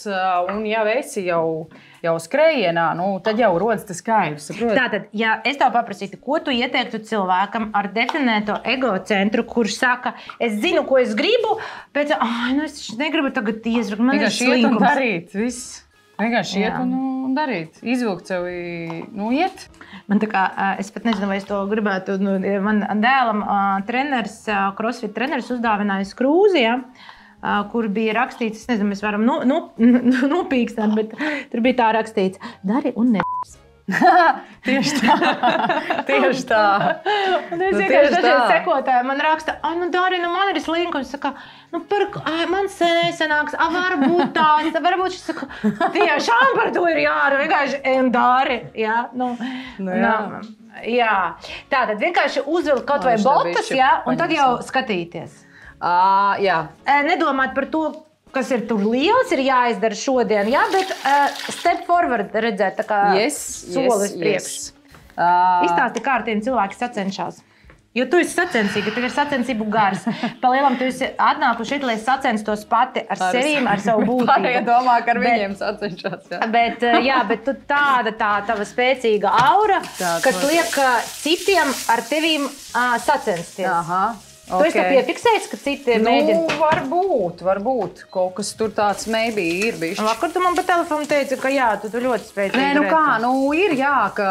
un jau esi jau skrējienā, nu, tad jau rodas tas skaidrs, saproti? Tātad, ja es tev paprasītu, ko tu ieteiktu cilvēkam ar definēto egocentru, kurš saka, es zinu, ko es gribu, bet, nu, es negribu tagad iezrakt, man ir slinkums. Darīt, viss. Vienkārši iet un darīt. Izvilkt sevi, nu, iet. Man tā kā, es pat nezinu, vai es to gribētu, nu, man dēlam treneris, crossfit treneris uzdāvināja skrūzi, ja, kur bija rakstīts, es nezinu, mēs varam nopīkstāt, bet tur bija tā rakstīts, dari un ne***s. Tieši tā. Tieši tā. Un es vienkārši dažiem sekotājiem man raksta, Dari, man ir slinkums. Saka, man nesanāks, varbūt tās, varbūt šis saka, tiešām par to ir jārunā. Vienkārši Dari, jā. Jā. Tātad vienkārši uzvilkt kaut vai botas, jā, un tad jau skatīties. Jā. Nedomāt par to, kas ir tur liels, ir jāizdara šodien, jā, bet step forward redzēt, tā kā solis priekš. Izstāsti, kā ar tiem cilvēki sacenšās. Jo tu esi sacensīga, tev ir sacensību gars. Pa lielam tu esi atnākuši šeit, lai sacenstos pati ar sevīm, ar savu būtību. Pārējie domā, ka ar viņiem sacenšās. Jā. Bet tu tāda tava spēcīga aura, kas liek citiem ar tevīm sacensties. Aha. Tu esi piefiksējis, ka citi mēģina? Varbūt. Kaut kas tur tāds maybe ir bijis. Vakar tu man pa telefonu teici, ka jā, tu ļoti spēcīgi. Ir jā, ka...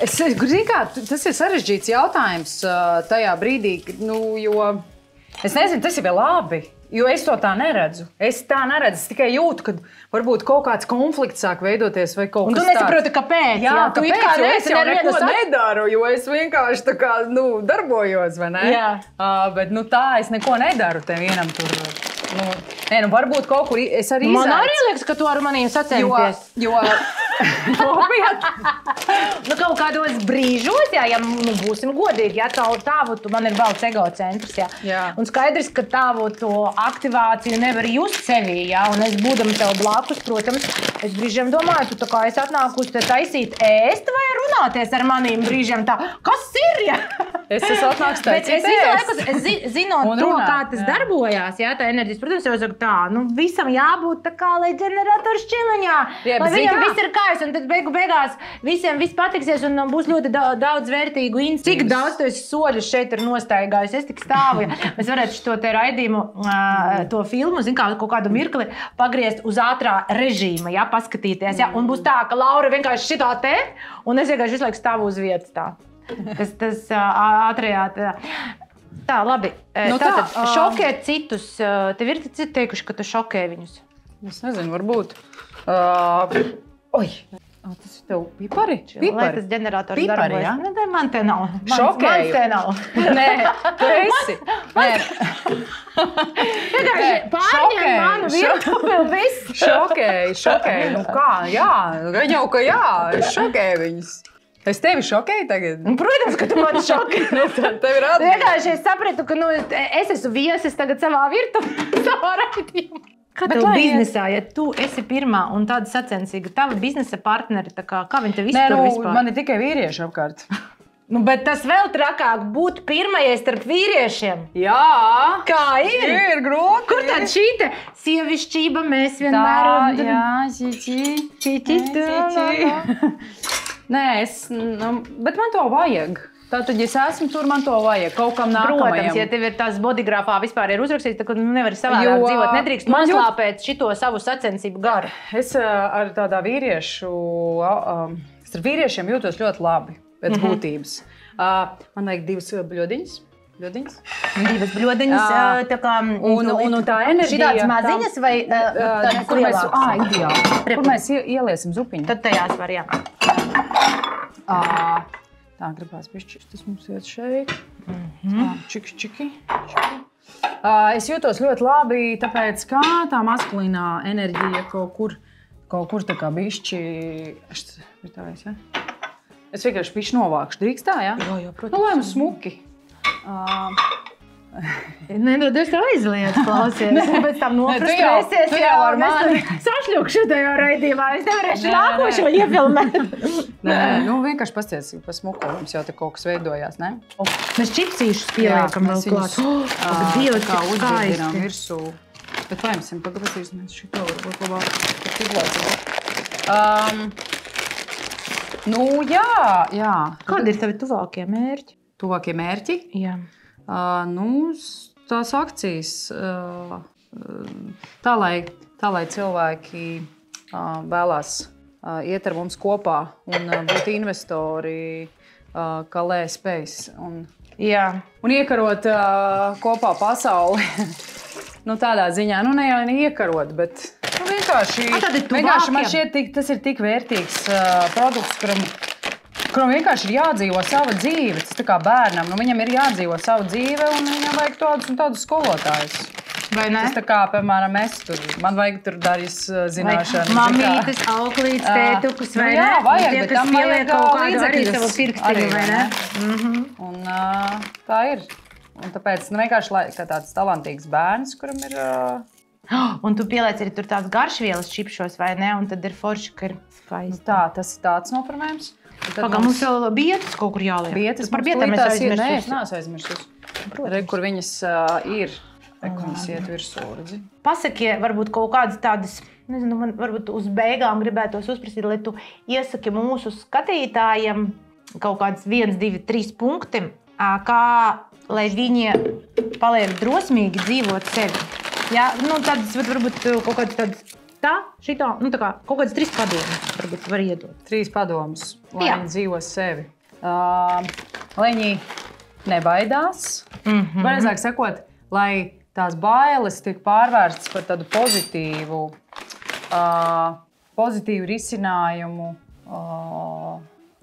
Tas ir sarežģīts jautājums tajā brīdī, jo... Es nezinu, tas ir vēl labi. Jo es to tā neredzu. Es tikai jūtu, ka varbūt kaut kāds konflikts sāk veidoties vai kaut kas tāds. Un tu nesaproti, kāpēc? Jā, kāpēc, jo es jau neko nedaru, jo es vienkārši tā kā, darbojos, vai ne? Jā. Bet, tā es neko nedaru te vienam tur. Varbūt kaut kur es arī izaicu. Man arī liekas, ka tu ar maniem sacenties. Kaut kādos brīžos, ja būsim godīgi, tavu, tu man ir balts egocentrs, un skaidrs, ka tavu to aktivāciju nevar just sevī, un es būdam tev blakus, protams, es brīžiem domāju, tu tā kā es atnākusi te taisīt ēst vai runāties ar maniem brīžiem tā, kas ir, Es esmu atnāks taisīt ēst. Es zinot to, kā tas darbojās, tā enerģijas, protams, jau saka tā, visam jābūt tā kā, lai ģenerators čiliņā, lai viņam viss ir kājas, un tad beigās visiem viss patiksies un būs ļoti daudz vērtīgu institūciju. Cik daudz tu esi soļus šeit ir nostaigājis, es tik stāvu, Mēs varētu šo te raidījumu, to filmu, kaut kādu mirkli pagriezt uz ātrā režīma, paskatīties, un būs tā, ka Laura vienkārši šitā te, un es vienkārši visu laiku stāvu uz vietas tā. Tas ātrajā tā, labi. Tātad šokēt citus. Tev ir citi teikuši, ka tu šokē viņus? Es nezinu, varbūt. Tas ir tev pipari? Lai tas ģenerators pipari, darbojas. Ne, man te nav. Šokēju. Man te nav. Nē, tu esi. Pārņem manu virtuvi vēl visu. Šokēju. Kā? Jā, jau ka jā, es šokēju viņus. Es tevi šokēju tagad? Protams, ka tu mani šokēji. Tev ir atbildi. Vienkārši es sapratu, ka es esmu viesis tagad savā virtuvē, savā raidījumā. Kā tev biznesā, ja tu esi pirmā un tāda sacensīga, tava biznesa partneri, kā viņi tev iztur vispār? Man ir tikai vīrieši apkārt. Bet tas vēl trakāk būt pirmajai starp vīriešiem. Jā. Kā ir? Ir grūti. Kur tad šī te sievišķība mēs vienmēr... Nē, bet man to vajag. Tātad, ja es esmu tur, man to vajag. Kaut kam nākamajam. Protams, ja tev ir tās bodygrāfā vispār ir uzrakstīts, tad nevari savādāk dzīvot. Nedrīkst noslāpēt šito savu sacensību garu. Es ar tādā starp vīriešiem jūtos ļoti labi pēc būtības. Man vajag 2 bļodiņas. Divas bļodiņas, tā kā... Un tā enerģija... Šitāds maziņas vai tādas lielākas? Ideāli. Kur mēs ieliesim zupiņu? Tad tajās var, jā. Tā, gribās bišķis, tas mums iet šeit. Čiki. Es jūtos ļoti labi, tāpēc kā tā maskulīnā enerģija kaut kur tā kā bišķi... Es vienkārši bišķi novākšu. Drīkst tā, jā? Jā, protams. Lai mums smuki. Nedodies tev aizliedz, klausies. Pēc tam nofrustrēsies. Tu jau ar mani. Sašļukšu tajā raidījumā. Es nevarēšu nākošo iefilmēt. Nē, vienkārši pasties pa smuku. Mums jau te kaut kas veidojās, ne? Mēs čipsīšus pieliekam vēl klāt. Dievs, kā uzbildinām virsū. Bet paimsim, pagapatīsimies šito varbūt labāk. Jā. Kādi ir tavi tuvākie mērķi? Tuvākie mērķi? Jā. Tās akcijas tā, lai cilvēki vēlās iet ar mums kopā un būt investori kā lēspējs un iekarot kopā pasauli. Tādā ziņā, ne jau iekarot, bet vienkārši man šķiet, tas ir tik vērtīgs produkts, kuram vienkārši ir jādzīvo sava dzīve. Tas tā kā bērnam, viņam ir jādzīvo sava dzīve un viņam vajag tādus un tādus skolotājus. Vai ne? Tas tā kā, piemēram, man vajag tur darīt zināšanas. Mamītes, auklītes, tētukus, vai ne? Jā, vajag, tie, bet kas tam pieliek kaut kādu arī līdzekļus savu pirkstiņu, vai ne? Un tā ir. Un tāpēc vienkārši kā tāds talantīgs bērns, kuram ir... Un tu pieliec arī tur tās garšvielas čipšos, vai ne? Un tad ir forši, ka ir skaisti. Tā, tas ir tāds noformējums. Pagā, mums vēl bietas kaut kur jāliek. Bietas, par bietām mēs aizmirsus. Nē, es neesmu aizmirsus. Re, kur viņas ir. Kur viņas iet virsū, redzi. Pasaki, varbūt kaut kādas tādas, nezinu, man varbūt uz beigām gribētos uzprasīt, lai tu iesaki mūsu skatītājiem kaut kādas 1, 2, 3 punkti, kā, lai viņi paliek drosmīgi dzīvot sevi. Jā, tādas, varbūt kaut kādas tādas, šitā, tā kā kaut kādas 3 padomus, varbūt var iedot. 3 padomus, lai viņi dzīvo sevi. Lai viņi nebaidās, pareizāk sakot, lai tās bailes tiek pārvērstas par tādu pozitīvu risinājumu.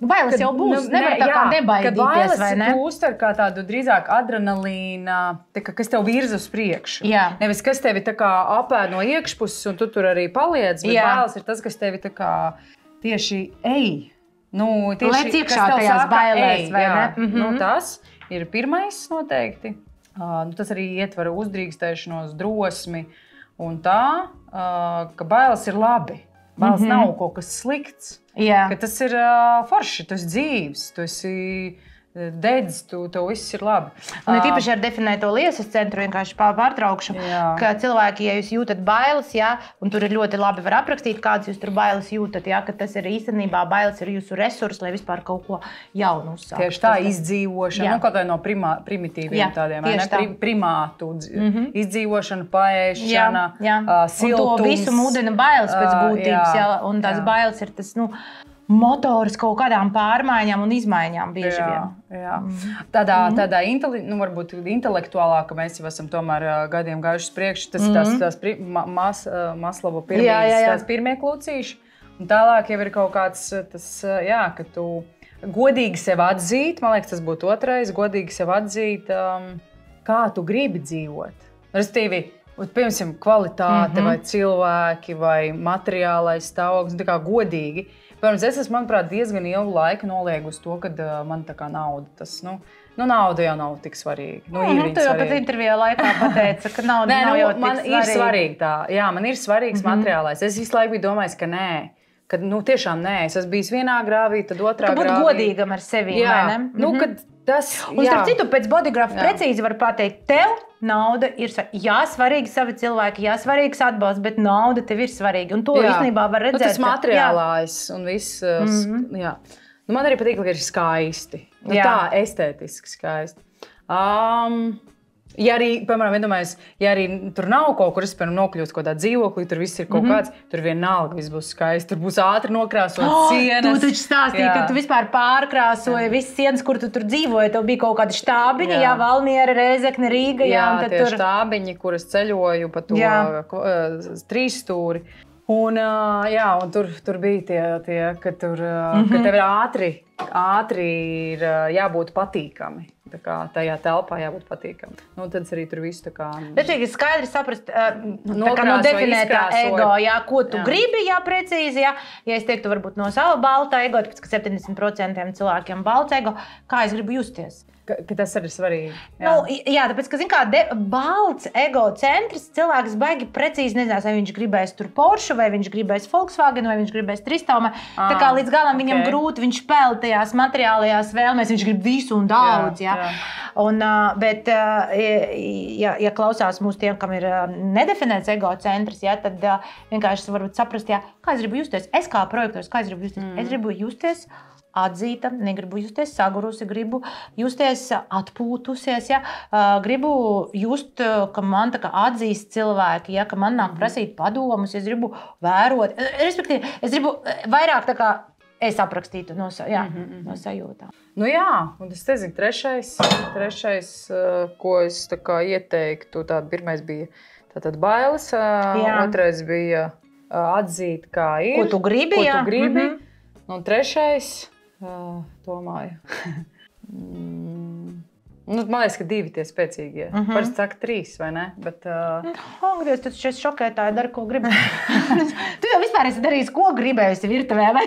Bailes jau būs, nevar tā kā nebaidīties, vai ne? Kad bailes uztver kā tādu drīzāk adrenalīna, kas tev virza uz priekšu. Jā. Nevis, kas tevi tā kā apēd no iekšpuses un tu tur arī paliec, bet bailes ir tas, kas tevi tā kā tieši lec iekšā tajās bailēs, vai ne? Tas ir pirmais noteikti. Tas arī ietver uzdrīkstēšanos, drosmi un tā, ka bailes ir labi. Bailes nav kaut kas slikts. Ka tas ir forši, tu esi dzīvs, tu esi dedz, tev viss ir labi. Un ir īpaši ar definēto liesas centru vienkārši pārtraukšu, ka cilvēki, ja jūs jūtat bailes, un tur ir ļoti labi var aprakstīt, kādas jūs tur bailes jūtat, ka tas ir īstenībā bailes ir jūsu resurs, lai vispār kaut ko jaunu uzsākt. Tieši tā, izdzīvošana, kaut vai no primitīviem tādiem, primātu, izdzīvošana, paēšana, siltums. Un to visu mudina bailes pēc būtības, un tās bailes ir tas, motors kaut kādām pārmaiņām un izmaiņām bieži vien. Jā. Tādā varbūt intelektuālāka mēs jau esam tomēr gadiem gājuši priekš. Tas ir tās Maslova piramīdas, tās pirmie klucīši. Un tālāk jau ir kaut kāds, ka tu godīgi sev atzīt, man liekas, tas būtu otrais, godīgi sev atzīt, kā tu gribi dzīvot. Restīvi, piemēram, kvalitāte vai cilvēki vai materiālais stāvoklis, tā kā godīgi. Pirms es esmu, manuprāt, diezgan ilgu laiku noliegusi to, ka man tā kā nauda, nauda jau nav tik svarīga. Tu jau pat intervijā laikā pateica, ka nauda nav jau tik svarīga. Man ir svarīga tā, man ir svarīgs materiālais. Es visu laiku biju domājis, ka nē, ka tiešām nē. Es esmu bijis vienā grāvī, tad otrā grāvī. Ka būt godīgam ar sevi, vai ne? Kad tas, un starp citu, pēc bodygrafa precīzi var pateikt, tev nauda ir svarīga savi cilvēki, svarīgs atbalsts, bet nauda tev ir svarīga. Un to īstenībā var redzēt. Tas materiālais un viss. Man arī patīk, ka ir skaisti. Tā estētiski skaisti. Ja arī, piemēram, iedomājies, ja arī tur nav kaut kur, es nokļūstu kaut kādā dzīvoklī, tur viss ir kaut kāds, tur vienalga viss būs skaisti, tur būs ātri nokrāsot sienas. Tu taču stāstīji, ka tu vispār pārkrāsoji visas sienas, kur tu tur dzīvoji, tev bija kaut kādi štābiņi, Valmiera, Rēzekne, Rīga. Tie štābiņi, kuras ceļoju pa to trīsstūri. Un tur bija tie, ka tev ir ātri ir jābūt patīkami. Tajā telpā jābūt patīkami. Tad arī tur viss tā kā... Bet ir skaidri saprast, no definētā ego, ko tu gribi, precīzi. Ja es teiktu, varbūt no sava balta ego, tāpēc, ka 70% cilvēkiem balts ego, kā es gribu justies? Ka tas arī ir svarīgi. Tāpēc, ka, balts egocentrs cilvēks baigi precīzi nezinās, vai viņš gribēs tur Porsche, vai viņš gribēs Volkswagen, vai viņš gribēs Tristoma. Tā kā līdz galam viņam grūti, viņš spēl tajās materiālajās vēlmēs, viņš grib visu un daudz. Bet, ja klausās mūsu tiem, kam ir nedefinēts egocentrs, tad vienkārši varbūt saprast, kā es gribu justies. Es kā projektors, kā es gribu justies? Es gribu justies atzīta, negribu justies sagurusi, gribu justies atpūtusies, gribu just, ka man tā kā atzīst cilvēki, ka man nāk prasīt padomus, es gribu vērot, respektīvi, es gribu vairāk tā kā es aprakstītu no sajūtām. Un es teicu, trešais, ko es tā kā ieteiktu, pirmais bija tātad bailes, otrais bija atzīt, kā ir. Ko tu gribi, jā. Un trešais, domāju. Man liekas, ka 2 tie spēcīgie. Parasti saka 3, vai ne? Bet, Angries, tu šeit šokētāji dari, ko gribi. Tu jau vispār esi darījis, ko gribējusi virtuvē, vai?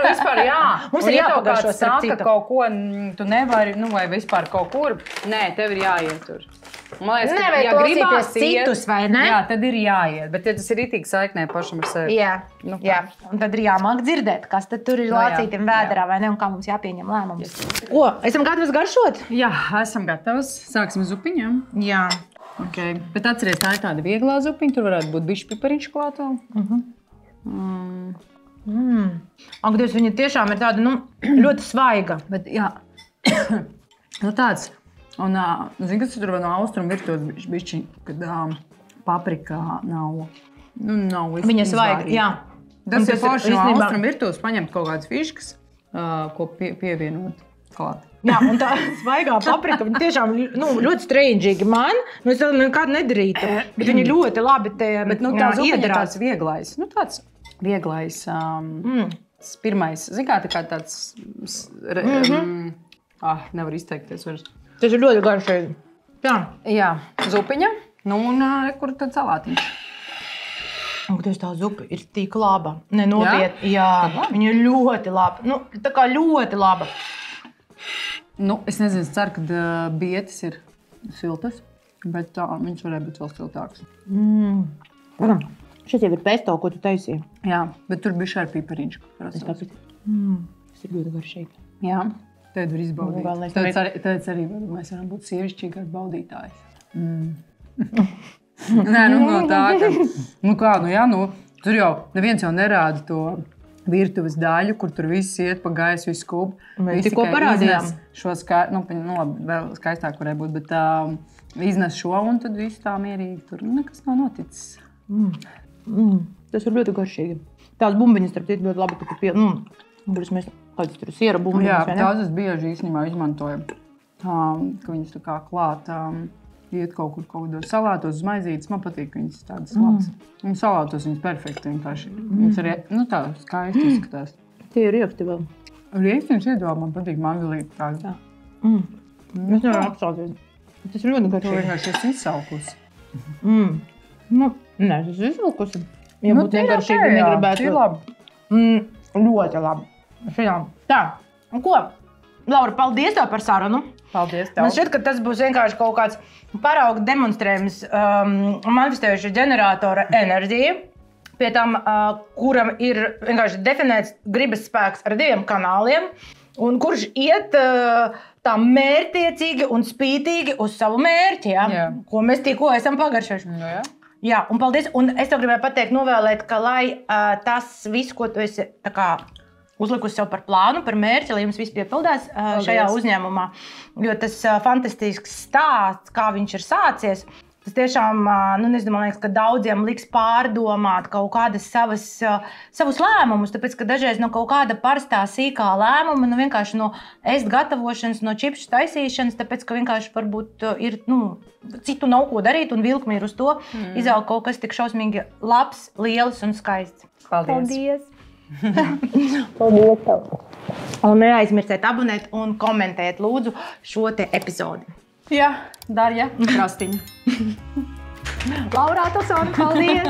Vispār jā. Mums ir jāpagaršo starp citu. Saka kaut ko, tu nevari, vai vispār kaut kur. Nē, tev ir jāiet tur. Man liekas, ka, ja gribās citus, vai ne? Jā, tad ir jāiet. Bet ja tas ir itīgi saiknē pašam ar sevi. Jā. Un tad ir jāmāk dzirdēt, kas tad tur ir lācītim vēderā, vai ne? Un kā mums jāpieņem lēmumus. Ko? Esam gatavas garšot? Jā, esam gatavas. Sāksim zupiņām. Jā. Okay. Bet atceries, tā ir tāda vieglā zupiņa. Tur varētu būt bišķi pipariņš klāt vēl. Ak, Dievs, viņa tiešām ir tāda, ļoti svaiga. Bet, jā. Tāds. Un, zini, kas tur vēl no austrumu virtuves bišķi, kad paprika nav viņa svaiga, jā. Tas ir forši no austrumu virtuves paņemt kaut kādas fiškas, ko pievienot klāt. Jā, un tā svaigā paprika, viņa tiešām ļoti strangeīgi man. Es vēl nekādu nedarītu, bet viņa ļoti labi te iedarās. Tāds vieglais, tāds vieglais, pirmais, zini kā tāds, nevar izteikties vairs. Tas ir ļoti garšīgi. Jā, zupiņa, un kur tad salātiņš? Tas tā zupa ir tik laba. Nopietni, jā, viņa ir ļoti laba. Tā kā ļoti laba. Es nezinu, ceru, ka bietes ir siltas, bet viņš varētu būt vēl siltāks. Šis jau ir pesto, ko tu taisīji. Jā, bet tur bišķi ar pipariņš. Tas ir ļoti garšīgi. Jā. Tad var izbaudīt. Tad arī mēs varam būt sievišķīgāk baudītājs. Nē, no tā, ka, tur jau neviens jau nerāda to virtuves daļu, kur tur viss iet pa gaisu, viss kūp. Mēs tikko parādījām. Šo vēl skaistāk varēja būt, bet iznes šo un tad viss tā mierīgi. Tur nekas nav noticis. Tas ir ļoti garšīgi. Tās bumbiņas, starp citu, ļoti labi, ka tu mēs kādas tur siera bumbiņas, jā, vai ne? tās es bieži īstenībā izmantoju, ka viņas tā kā klāt iet kaut kādos salātos uz maizītes. Man patīk, ka viņas tādas labas. Un salātos viņas perfekti vienkārši. Viņas arī, tā skaisti izskatās. Tie ir rieksti vēl. Riekstiņas iedod, man patīk manvilīgi tāda. Mēs nevaram apsauties. Tas ir ļoti garšīgi. Tu vienkārši esi izsalkusi. Nē, es esmu izsalkusi. Ja būtu vienkāršīgi, negribētu. Ir labi. Ļoti labi. Tā, un ko? Laura, paldies tev par sarunu. Paldies tev. Man šķiet, ka tas būs vienkārši kaut kāds parauga demonstrējums manifestējuša ģeneratora enerģija, pie tam, kuram ir vienkārši definēts gribas spēks ar 2 kanāliem, un kurš iet tā mērķtiecīgi un spītīgi uz savu mērķi, ko mēs tikko esam pagaršojuši. Jā, un paldies. Un es tev gribēju pateikt, novēlēt, ka lai tas viss, ko tu esi uzlikusi sev par plānu, par mērķi, lai jums viss piepildās šajā uzņēmumā. Jo tas fantastisks stāsts, kā viņš ir sācies, tas tiešām, nezinu, man liekas, ka daudziem liks pārdomāt kaut kādas savus lēmumus, tāpēc, ka dažreiz no kaut kāda parastā sīkā lēmuma, vienkārši no ēst gatavošanas, no čipšu taisīšanas, tāpēc, ka vienkārši varbūt ir, citu nav ko darīt un vilkmi ir uz to, izaug kaut kas tik šausmīgi labs, liels un skaists. Paldies! Paldies tev! Un neaizmirstiet abonēt un komentēt, lūdzu, šo te epizodi. Jā, Darja Krastiņa. Laura Tosona, paldies!